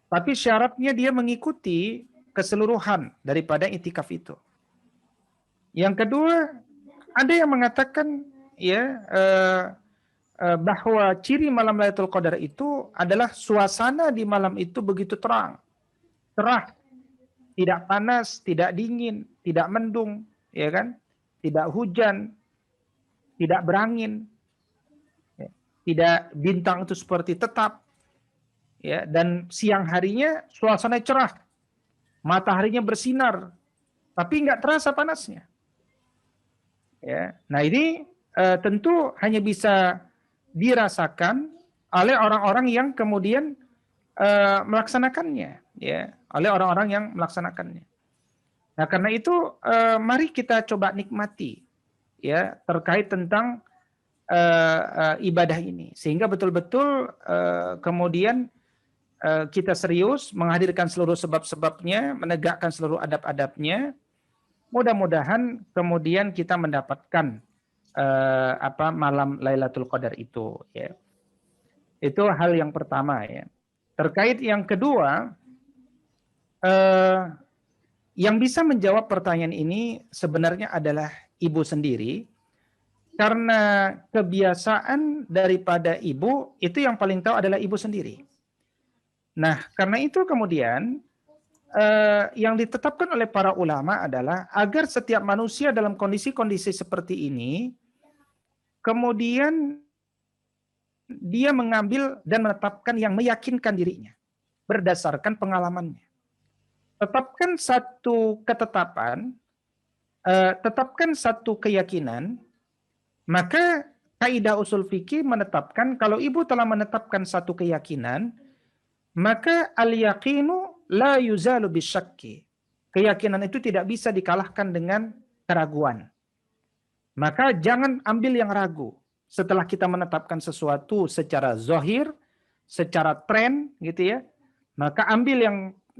S2: Tapi syaratnya dia mengikuti keseluruhan daripada itikaf itu. Yang kedua, ada yang mengatakan ya bahwa ciri malam Lailatul Qadar itu adalah suasana di malam itu begitu terang, cerah, tidak panas, tidak dingin, tidak mendung, ya kan? Tidak hujan, tidak berangin, ya. Tidak bintang itu seperti tetap. Ya, dan siang harinya suasana cerah, mataharinya bersinar, tapi nggak terasa panasnya. Ya, nah ini tentu hanya bisa dirasakan oleh orang-orang yang kemudian melaksanakannya, ya, oleh orang-orang yang melaksanakannya. Nah, karena itu mari kita coba nikmati, ya, terkait tentang ibadah ini, sehingga betul-betul kemudian kita serius menghadirkan seluruh sebab-sebabnya, menegakkan seluruh adab-adabnya. Mudah-mudahan kemudian kita mendapatkan malam Lailatul Qadar itu, ya. Itu hal yang pertama, ya. Terkait yang kedua, yang bisa menjawab pertanyaan ini sebenarnya adalah ibu sendiri, karena kebiasaan daripada ibu itu yang paling tahu adalah ibu sendiri. Nah, karena itu kemudian yang ditetapkan oleh para ulama adalah agar setiap manusia dalam kondisi-kondisi seperti ini, kemudian dia mengambil dan menetapkan yang meyakinkan dirinya berdasarkan pengalamannya. Tetapkan satu ketetapan, tetapkan satu keyakinan, maka kaidah usul fikih menetapkan kalau ibu telah menetapkan satu keyakinan, maka al-yaqinu la yuzalu bisyakki. Keyakinan itu tidak bisa dikalahkan dengan keraguan. Maka jangan ambil yang ragu. Setelah kita menetapkan sesuatu secara zahir, secara tren gitu ya, maka ambil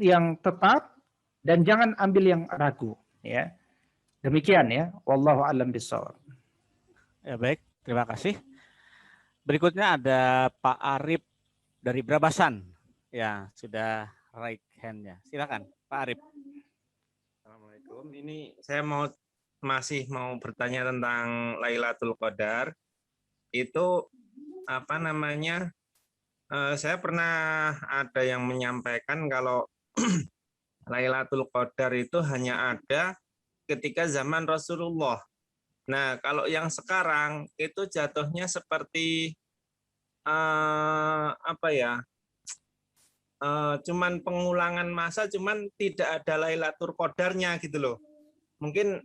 S2: yang tetap dan jangan ambil yang ragu, ya. Demikian ya, wallahu a'lam bishawab.
S1: Ya, baik, terima kasih. Berikutnya ada Pak Arif dari Brabasan. Ya, sudah raise hand-nya. Silakan, Pak Arif.
S6: Assalamualaikum. Ini saya masih mau bertanya tentang Lailatul Qadar. Itu apa namanya? Saya pernah ada yang menyampaikan kalau Lailatul Qadar itu hanya ada ketika zaman Rasulullah. Nah, kalau yang sekarang itu jatuhnya seperti cuman pengulangan masa, cuman tidak ada Lailatul Qadarnya gitu loh. Mungkin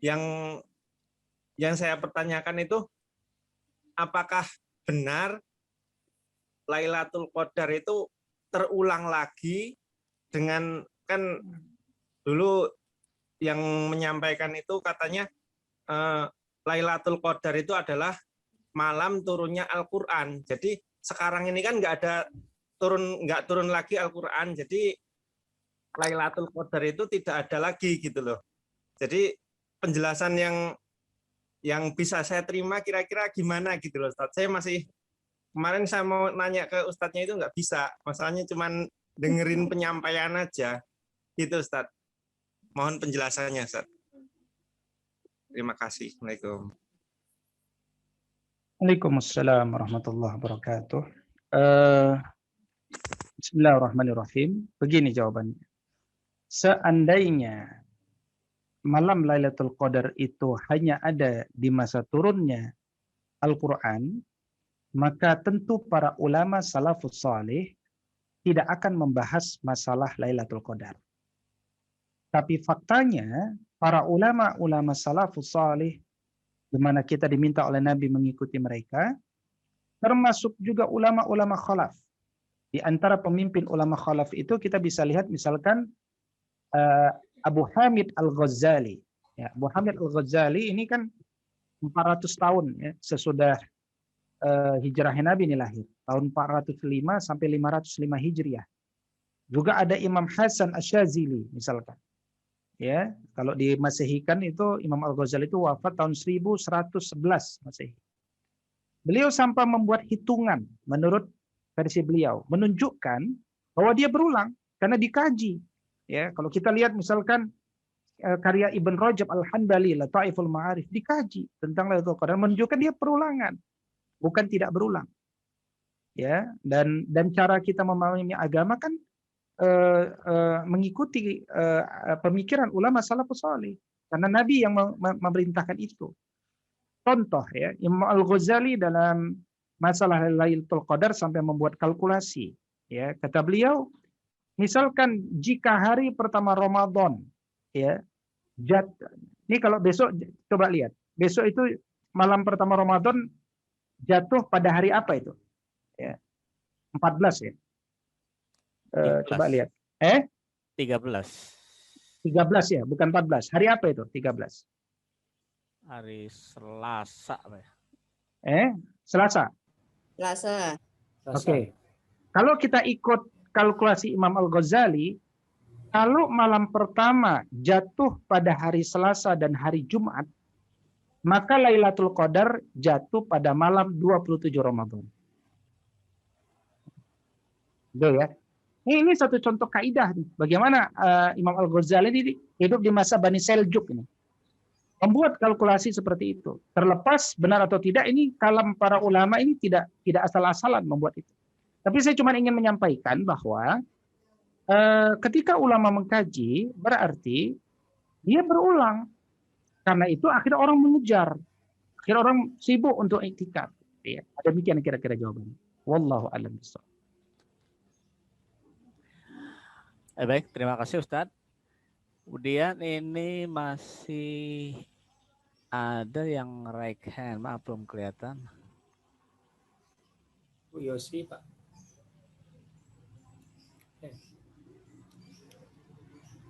S6: yang saya pertanyakan itu, apakah benar Lailatul Qadar itu terulang lagi dengan, kan dulu yang menyampaikan itu katanya Lailatul Qadar itu adalah malam turunnya Al-Qur'an. Jadi sekarang ini kan nggak turun lagi Al-Qur'an. Jadi Lailatul Qadar itu tidak ada lagi gitu loh. Jadi penjelasan yang bisa saya terima kira-kira gimana gitu loh, Ustadz. Kemarin saya mau nanya ke Ustadznya itu nggak bisa. Masalahnya cuman dengerin penyampaian aja. Gitu, Ustadz. Mohon penjelasannya, Ustadz. Terima kasih. Assalamualaikum.
S2: Waalaikumsalam warahmatullahi wabarakatuh. Bismillahirrahmanirrahim. Begini jawabannya. Seandainya malam Lailatul Qadar itu hanya ada di masa turunnya Al-Quran, maka tentu para ulama salafus salih tidak akan membahas masalah Lailatul Qadar. Tapi faktanya para ulama salafus salih, di mana kita diminta oleh Nabi mengikuti mereka, termasuk juga ulama-ulama khalaf. Di antara pemimpin ulama khalaf itu kita bisa lihat misalkan Abu Hamid Al-Ghazali. Ya, Abu Hamid Al-Ghazali ini kan 400 tahun ya, sesudah hijrahnya Nabi ini lahir. Tahun 405 sampai 505 Hijriah. Juga ada Imam Hasan Asy-Syadzili misalkan. Ya, kalau di Masehikan itu Imam Al-Ghazali itu wafat tahun 1111 Masehi. Beliau sampai membuat hitungan menurut versi beliau, menunjukkan bahwa dia berulang karena dikaji. Ya, kalau kita lihat misalkan karya Ibn Rajab Al-Hanbali, Lataiful Ma'arif, dikaji tentang Lailatul Qadar, menunjukkan dia perulangan, bukan tidak berulang. Ya, dan cara kita memahami agama kan mengikuti pemikiran ulama salafus salih, karena Nabi yang memerintahkan itu. Contoh ya, Imam Al-Ghazali dalam masalah Lailatul Qadar sampai membuat kalkulasi. Ya, kata beliau, misalkan jika hari pertama Ramadan, ya, ini kalau besok coba lihat, besok itu malam pertama Ramadan jatuh pada hari apa itu? Ya, 14 ya.
S1: 13.
S2: Coba lihat.
S1: 13.
S2: 13 ya, bukan 14. Hari apa itu? 13.
S1: Hari Selasa, Pak ya?
S2: Selasa.
S7: Selasa.
S2: Oke. Kalau kita ikut kalkulasi Imam Al-Ghazali, kalau malam pertama jatuh pada hari Selasa dan hari Jumat, maka Lailatul Qadar jatuh pada malam 27 Ramadan. Betul ya? Ini satu contoh kaidah nih. Bagaimana Imam Al-Ghazali ini hidup di masa Bani Seljuk ini. Membuat kalkulasi seperti itu. Terlepas benar atau tidak, ini kalam para ulama ini tidak asal-asalan membuat itu. Tapi saya cuma ingin menyampaikan bahwa ketika ulama mengkaji, berarti dia berulang. Karena itu akhirnya orang mengejar. Akhirnya orang sibuk untuk iktikaf. Ya, demikian kira-kira jawabannya. Wallahu a'lam bishawab.
S1: Baik, terima kasih Ustadz. Kemudian ini masih ada yang raise hand, maaf belum kelihatan.
S3: Bu Yosi, Pak.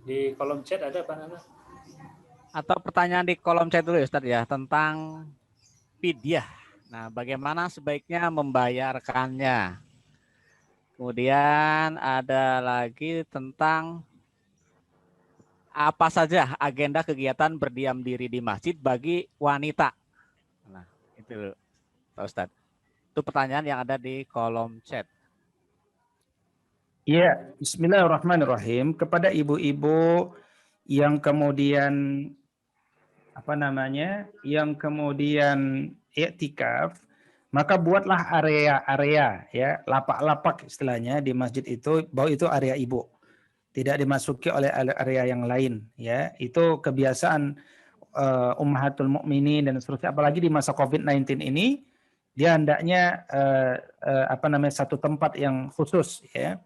S3: Di kolom chat ada Pak Nana?
S1: Atau pertanyaan di kolom chat dulu ya Ustadz ya, tentang fidyah. Nah, bagaimana sebaiknya membayarkannya? Kemudian ada lagi tentang apa saja agenda kegiatan berdiam diri di masjid bagi wanita. Nah, itu Pak Ustadz. Itu pertanyaan yang ada di kolom chat.
S2: Ya, bismillahirrahmanirrahim. Kepada ibu-ibu yang kemudian yang kemudian iktikaf, maka buatlah area-area ya, lapak-lapak istilahnya di masjid itu, bahwa itu area ibu. Tidak dimasuki oleh area yang lain ya. Itu kebiasaan ummahatul mukminin dan seterusnya, apalagi di masa Covid-19 ini dia hendaknya satu tempat yang khusus ya.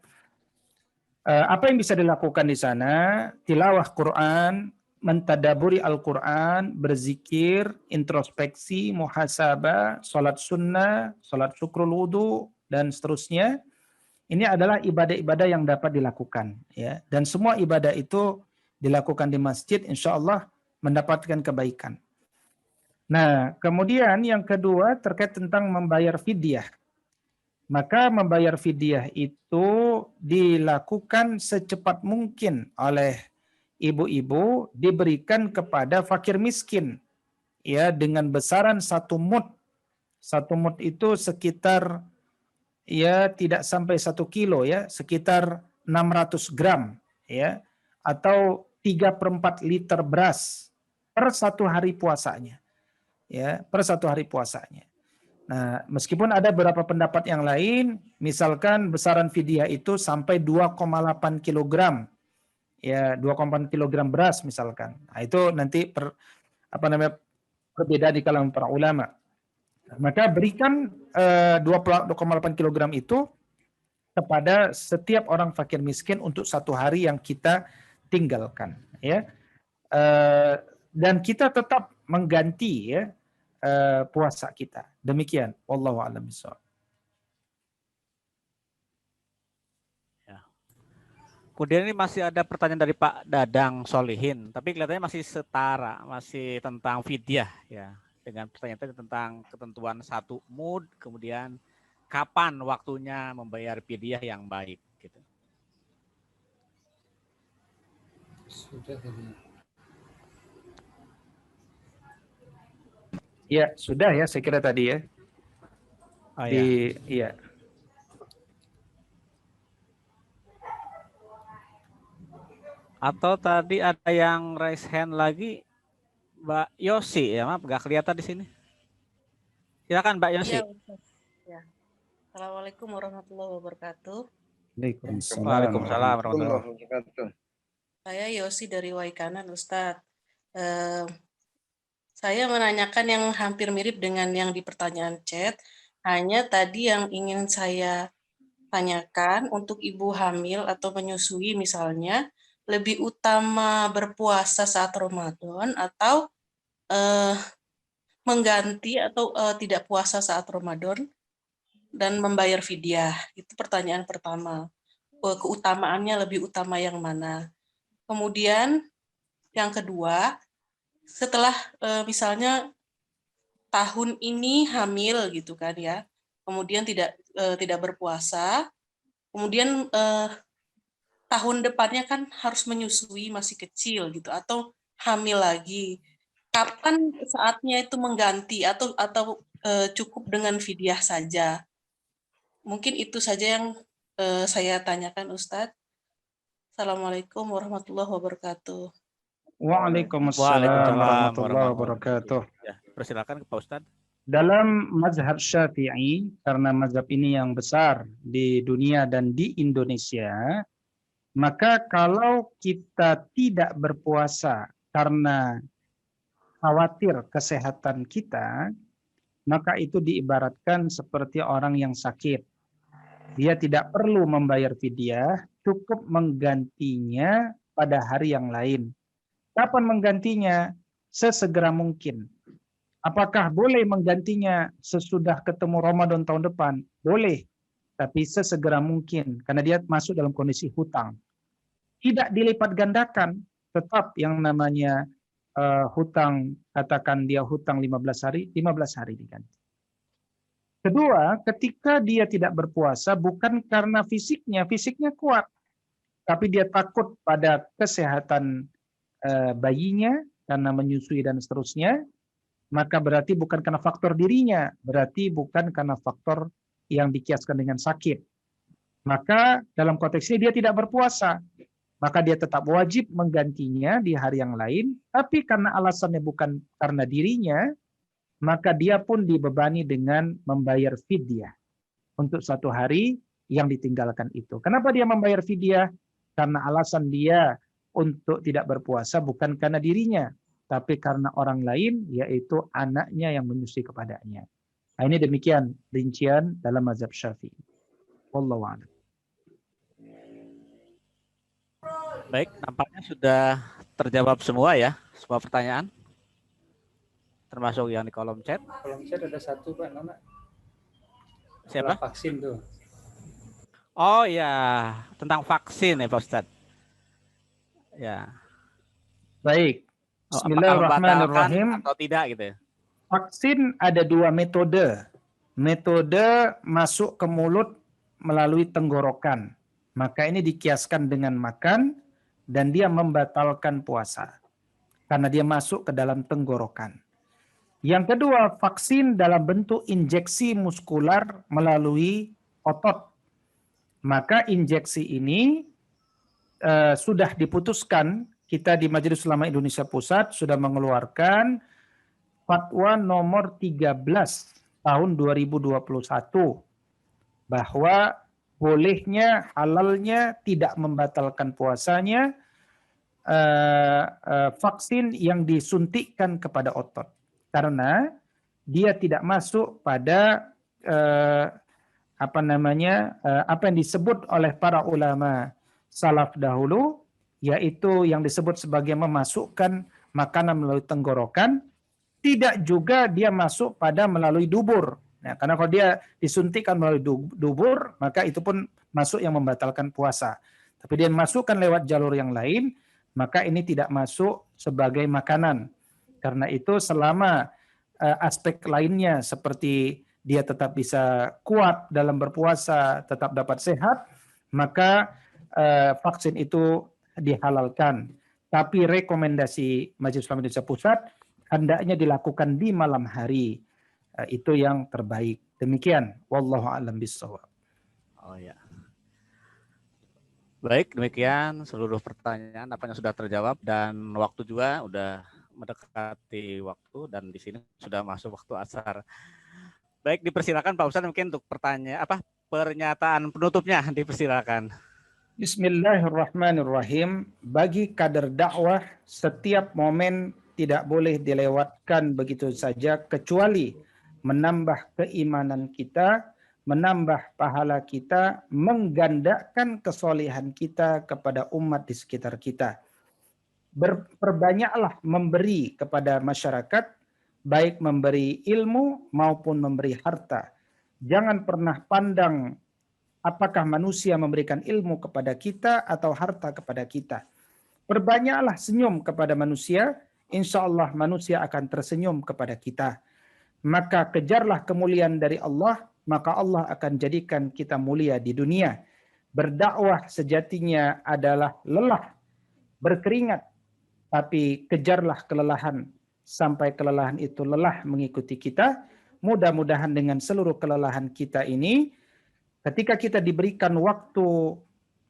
S2: Apa yang bisa dilakukan di sana? Tilawah Quran, mentadaburi Al-Quran, berzikir, introspeksi, muhasabah, sholat sunnah, sholat syukrul wudu, dan seterusnya. Ini adalah ibadah-ibadah yang dapat dilakukan. Ya. Dan semua ibadah itu dilakukan di masjid, insya Allah mendapatkan kebaikan. Nah, kemudian yang kedua terkait tentang membayar fidyah. Maka membayar fidyah itu dilakukan secepat mungkin oleh ibu-ibu, diberikan kepada fakir miskin ya, dengan besaran 1 mud. 1 mud itu sekitar ya tidak sampai 1 kilo ya, sekitar 600 gram ya, atau 3/4 liter beras per 1 hari puasanya ya, per 1 hari puasanya. Nah, meskipun ada beberapa pendapat yang lain, misalkan besaran fidyah itu sampai 2,8 kilogram ya, 2,8 kilogram beras misalkan. Nah, itu nanti perbedaan di kalangan para ulama. Maka berikan 2,8 kilogram itu kepada setiap orang fakir miskin untuk 1 hari yang kita tinggalkan ya. Dan kita tetap mengganti ya puasa kita. Demikian, wallahu a'lam bishawab.
S1: Kemudian ini masih ada pertanyaan dari Pak Dadang Solihin, tapi kelihatannya masih setara, masih tentang fidyah ya. Dengan pertanyaan tentang ketentuan 1 mud, kemudian kapan waktunya membayar fidyah yang baik gitu.
S3: Sudah tadi.
S2: Ya, sudah ya, saya kira tadi ya.
S1: Oh, ya.
S2: Iya.
S1: Atau tadi ada yang raise hand lagi, Mbak Yosi ya, maaf nggak kelihatan di sini. Silakan Mbak Yosi.
S7: Ya, ya. Assalamualaikum warahmatullahi wabarakatuh.
S1: Waalaikumsalam warahmatullahi wabarakatuh.
S7: Saya Yosi dari Waikanan, Ustadz. Saya menanyakan yang hampir mirip dengan yang di pertanyaan chat. Hanya tadi yang ingin saya tanyakan, untuk ibu hamil atau menyusui misalnya, lebih utama berpuasa saat Ramadan atau mengganti atau tidak puasa saat Ramadan dan membayar fidyah? Itu pertanyaan pertama. Keutamaannya lebih utama yang mana? Kemudian yang kedua, setelah misalnya tahun ini hamil gitu kan ya, kemudian tidak berpuasa, kemudian tahun depannya kan harus menyusui, masih kecil gitu, atau hamil lagi. Kapan saatnya itu mengganti atau cukup dengan fidyah saja? Mungkin itu saja yang saya tanyakan, Ustadz. Assalamualaikum warahmatullahi wabarakatuh.
S2: Waalaikumsalam warahmatullahi wabarakatuh.
S1: Ya, persilakan Pak Ustadz.
S2: Dalam mazhab Syafi'i, karena mazhab ini yang besar di dunia dan di Indonesia, maka kalau kita tidak berpuasa karena khawatir kesehatan kita, maka itu diibaratkan seperti orang yang sakit. Dia tidak perlu membayar fidyah, cukup menggantinya pada hari yang lain. Kapan menggantinya? Sesegera mungkin. Apakah boleh menggantinya sesudah ketemu Ramadan tahun depan? Boleh, tapi sesegera mungkin, karena dia masuk dalam kondisi hutang. Tidak dilipat gandakan, tetap yang namanya hutang, katakan dia hutang 15 hari diganti. Kedua, ketika dia tidak berpuasa bukan karena fisiknya kuat, tapi dia takut pada kesehatan bayinya karena menyusui dan seterusnya, maka berarti bukan karena faktor dirinya, berarti bukan karena faktor yang dikiaskan dengan sakit. Maka dalam konteks ini dia tidak berpuasa, maka dia tetap wajib menggantinya di hari yang lain, tapi karena alasannya bukan karena dirinya, maka dia pun dibebani dengan membayar fidyah untuk satu hari yang ditinggalkan itu. Kenapa dia membayar fidyah? Karena alasan dia untuk tidak berpuasa bukan karena dirinya, tapi karena orang lain, yaitu anaknya yang menyusui kepadanya. Nah, ini demikian rincian dalam mazhab Syafi'i. Wallahu a'lam.
S1: Baik, nampaknya sudah terjawab semua ya, semua pertanyaan. Termasuk yang di kolom chat.
S3: Kolom chat ada satu Pak Nona.
S1: Siapa?
S3: Masalah vaksin tuh.
S1: Oh ya, tentang vaksin ya Pak Ustadz. Ya.
S2: Baik. Bismillahirrahmanirrahim.
S1: Atau tidak gitu ya?
S2: Vaksin ada dua metode. Metode masuk ke mulut melalui tenggorokan. Maka ini dikiaskan dengan makan dan dia membatalkan puasa. Karena dia masuk ke dalam tenggorokan. Yang kedua, vaksin dalam bentuk injeksi muskular melalui otot. Maka injeksi ini sudah diputuskan, kita di Majelis Ulama Indonesia Pusat sudah mengeluarkan fatwa nomor 13 tahun 2021 bahwa bolehnya, halalnya, tidak membatalkan puasanya vaksin yang disuntikkan kepada otot. Karena dia tidak masuk pada apa yang disebut oleh para ulama salaf dahulu, yaitu yang disebut sebagai memasukkan makanan melalui tenggorokan, tidak juga dia masuk pada melalui dubur. Nah, karena kalau dia disuntikkan melalui dubur, maka itu pun masuk yang membatalkan puasa. Tapi dia masukkan lewat jalur yang lain, maka ini tidak masuk sebagai makanan. Karena itu selama aspek lainnya seperti dia tetap bisa kuat dalam berpuasa, tetap dapat sehat, maka vaksin itu dihalalkan. Tapi rekomendasi Majelis Ulama Indonesia Pusat hendaknya dilakukan di malam hari. Itu yang terbaik. Demikian. Wallahu a'lam bishawab.
S1: Oh ya. Baik, demikian seluruh pertanyaan apa yang sudah terjawab dan waktu juga udah mendekati waktu dan di sini sudah masuk waktu asar. Baik, dipersilakan Pak Ustadz mungkin untuk pernyataan penutupnya dipersilakan.
S2: Bismillahirrahmanirrahim. Bagi kader dakwah, setiap momen tidak boleh dilewatkan begitu saja kecuali menambah keimanan kita, menambah pahala kita, menggandakan kesolehan kita kepada umat di sekitar kita. Perbanyaklah memberi kepada masyarakat, baik memberi ilmu maupun memberi harta. Jangan pernah pandang apakah manusia memberikan ilmu kepada kita atau harta kepada kita. Perbanyaklah senyum kepada manusia, insya Allah manusia akan tersenyum kepada kita. Maka kejarlah kemuliaan dari Allah, maka Allah akan jadikan kita mulia di dunia. Berdakwah sejatinya adalah lelah, berkeringat, tapi kejarlah kelelahan sampai kelelahan itu lelah mengikuti kita. Mudah-mudahan dengan seluruh kelelahan kita ini, ketika kita diberikan waktu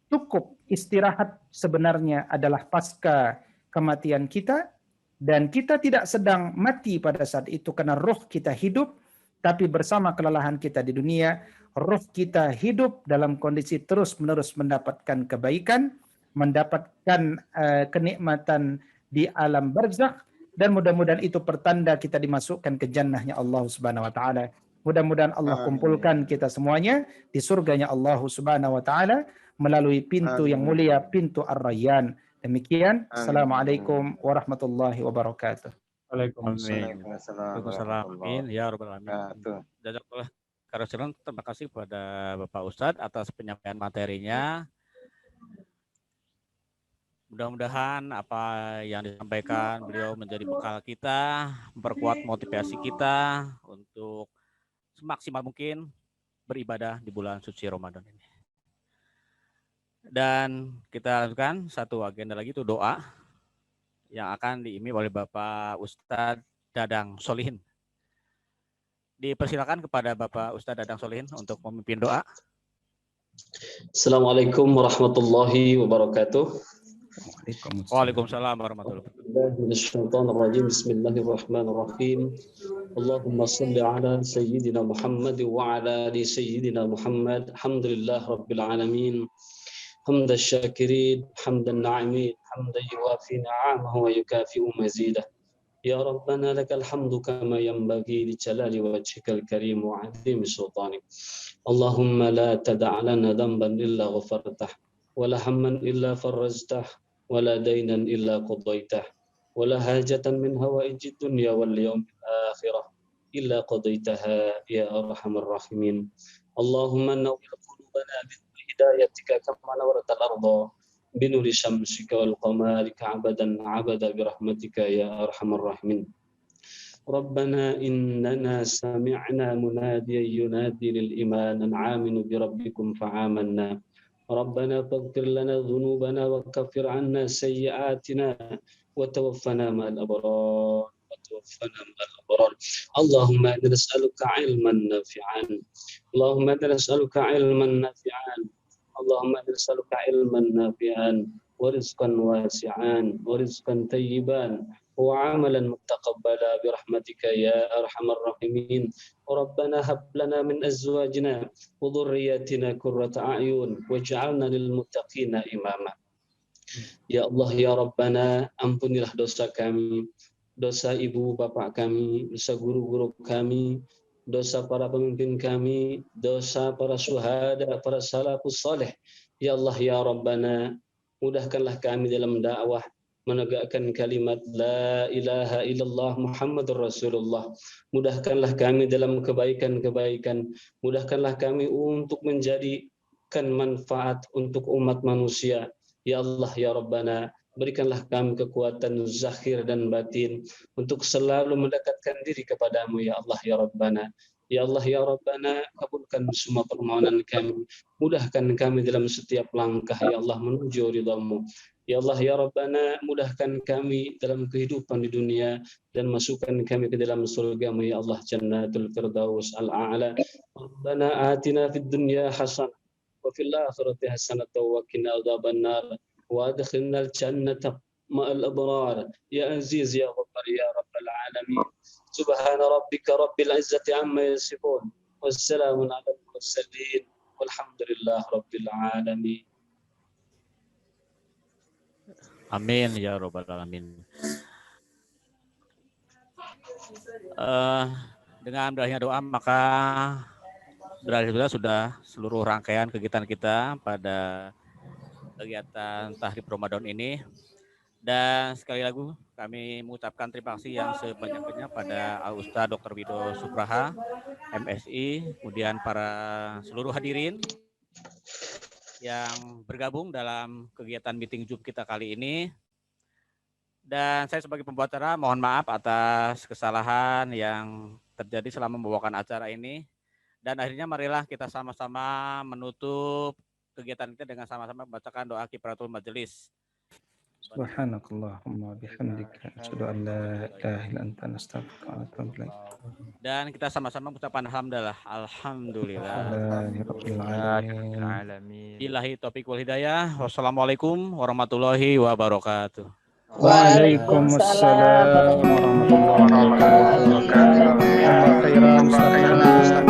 S2: cukup istirahat sebenarnya adalah pasca kematian kita, dan kita tidak sedang mati pada saat itu karena roh kita hidup, tapi bersama kelelahan kita di dunia, roh kita hidup dalam kondisi terus-menerus mendapatkan kebaikan, mendapatkan kenikmatan di alam barzakh, dan mudah-mudahan itu pertanda kita dimasukkan ke jannahnya Allah Subhanahu wa taala. Mudah-mudahan Allah kumpulkan kita semuanya di surganya Allah Subhanahu wa taala melalui pintu yang mulia, pintu Ar-Rayyan. Demikian, Assalamualaikum warahmatullahi wabarakatuh.
S1: Waalaikumsalam. Amin ya rabbal alamin. Jazakallah khairan. Terima kasih kepada Bapak Ustadz atas penyampaian materinya. Mudah-mudahan apa yang disampaikan beliau menjadi bekal kita, memperkuat motivasi kita untuk semaksimal mungkin beribadah di bulan suci Ramadan ini. Dan kita lanjutkan satu agenda lagi, itu doa yang akan diimi oleh Bapak Ustadz Dadang Solihin. Dipersilakan kepada Bapak Ustadz Dadang Solihin untuk memimpin doa.
S8: Assalamualaikum warahmatullahi wabarakatuh.
S1: Waalaikumsalam warahmatullahi wabarakatuh.
S8: Bismillahirrahmanirrahim. Allahumma salli ala sayyidina Muhammad wa ala ali sayyidina Muhammad. Alhamdulillah rabbil alamin. Hamdan syakirin, hamdan na'imin, hamdan yuwafi ni'amahu wa yukafi'u mazidah. Ya Rabbana lakal hamdu kama yanbaghi li jalali wajhikal karim wa 'azimi sultanik. Allahumma la tada' lana dhanban illa ghafartah wa la hamman illa farajtah ولا دينا إلا قضيته ولا حاجة من هوائج الدنيا واليوم الآخرة إلا قضيتها يا أرحم الراحمين اللهم نور قلوبنا بنور هدايتك كما نورت الأرض بنور شمسك والقمر عبدا برحمتك يا أرحم الراحمين ربنا إننا سمعنا مناديا ينادي للإيمان أن آمنوا بربكم فآمنا ربنا فاغفر لنا ذنوبنا وكفر عنا سيئاتنا وتوفنا مع الأبرار اللهم إنا نسألك علما نافعا اللهم إنا نسألك علما نافعا اللهم إنا نسألك علما نافعا ورزقا واسعا ورزقا طيبا وعملا متقبلا برحمتك يا أرحم الراحمين ربنا هب لنا من أزواجنا وذرياتنا قرة أعين واجعلنا للمتقين إماما. Ya Allah ya Rabbana, ampunilah dosa kami, dosa ibu bapak kami, dosa guru-guru kami, dosa para pemimpin kami, dosa para syuhada, para salafus saleh. Ya Allah ya Rabbana, mudahkanlah kami dalam dakwah, menegakkan kalimat la ilaha illallah Muhammadur Rasulullah. Mudahkanlah kami dalam kebaikan-kebaikan. Mudahkanlah kami untuk menjadikan manfaat untuk umat manusia. Ya Allah ya Rabbana, berikanlah kami kekuatan zahir dan batin untuk selalu mendekatkan diri kepadamu ya Allah ya Rabbana. Ya Allah ya Rabbana, kabulkan semua permohonan kami. Mudahkan kami dalam setiap langkah ya Allah menuju ridha-Mu. Ya Allah ya Rabbana, mudahkan kami dalam kehidupan di dunia dan masukkan kami ke dalam surga-Mu ya Allah, Jannatul Firdaus al-A'la. Rabbana atina fid dunya hasanah wa fil akhirati hasanah wa qina adzabannar wa adkhilnal jannata ma'al abrar ya aziz ya ghaffar ya rabbal alamin. Subhana rabbika rabbil izzati amma yasifun wassalamun alal mursalin walhamdulillah rabbil alamin.
S1: Amin ya robbal alamin. Dengan berakhirnya doa maka berakhir sudah seluruh rangkaian kegiatan kita pada kegiatan Tahrib Ramadan ini, Dan sekali lagi kami mengucapkan terima kasih yang sebanyak-banyaknya pada Al-Ustaz Dr. Wido Supraha, MSI, kemudian para seluruh hadirin yang bergabung dalam kegiatan meeting Zoom kita kali ini. Dan saya sebagai pembuat acara mohon maaf atas kesalahan yang terjadi selama membawakan acara ini. Dan akhirnya marilah kita sama-sama menutup kegiatan kita dengan sama-sama membacakan doa kifaratul majelis.
S2: Subhanakallahumma bihamdika asyhadu an la ilaha illa anta astaghfiruka wa atubu ilaik.
S1: Dan kita sama-sama mengucapkan alhamdulillah. Alhamdulillah.
S2: Rabbil alamin.
S1: Billahi taufiq wal hidayah. Wassalamualaikum warahmatullahi wabarakatuh.
S2: Waalaikumsalam warahmatullahi wabarakatuh.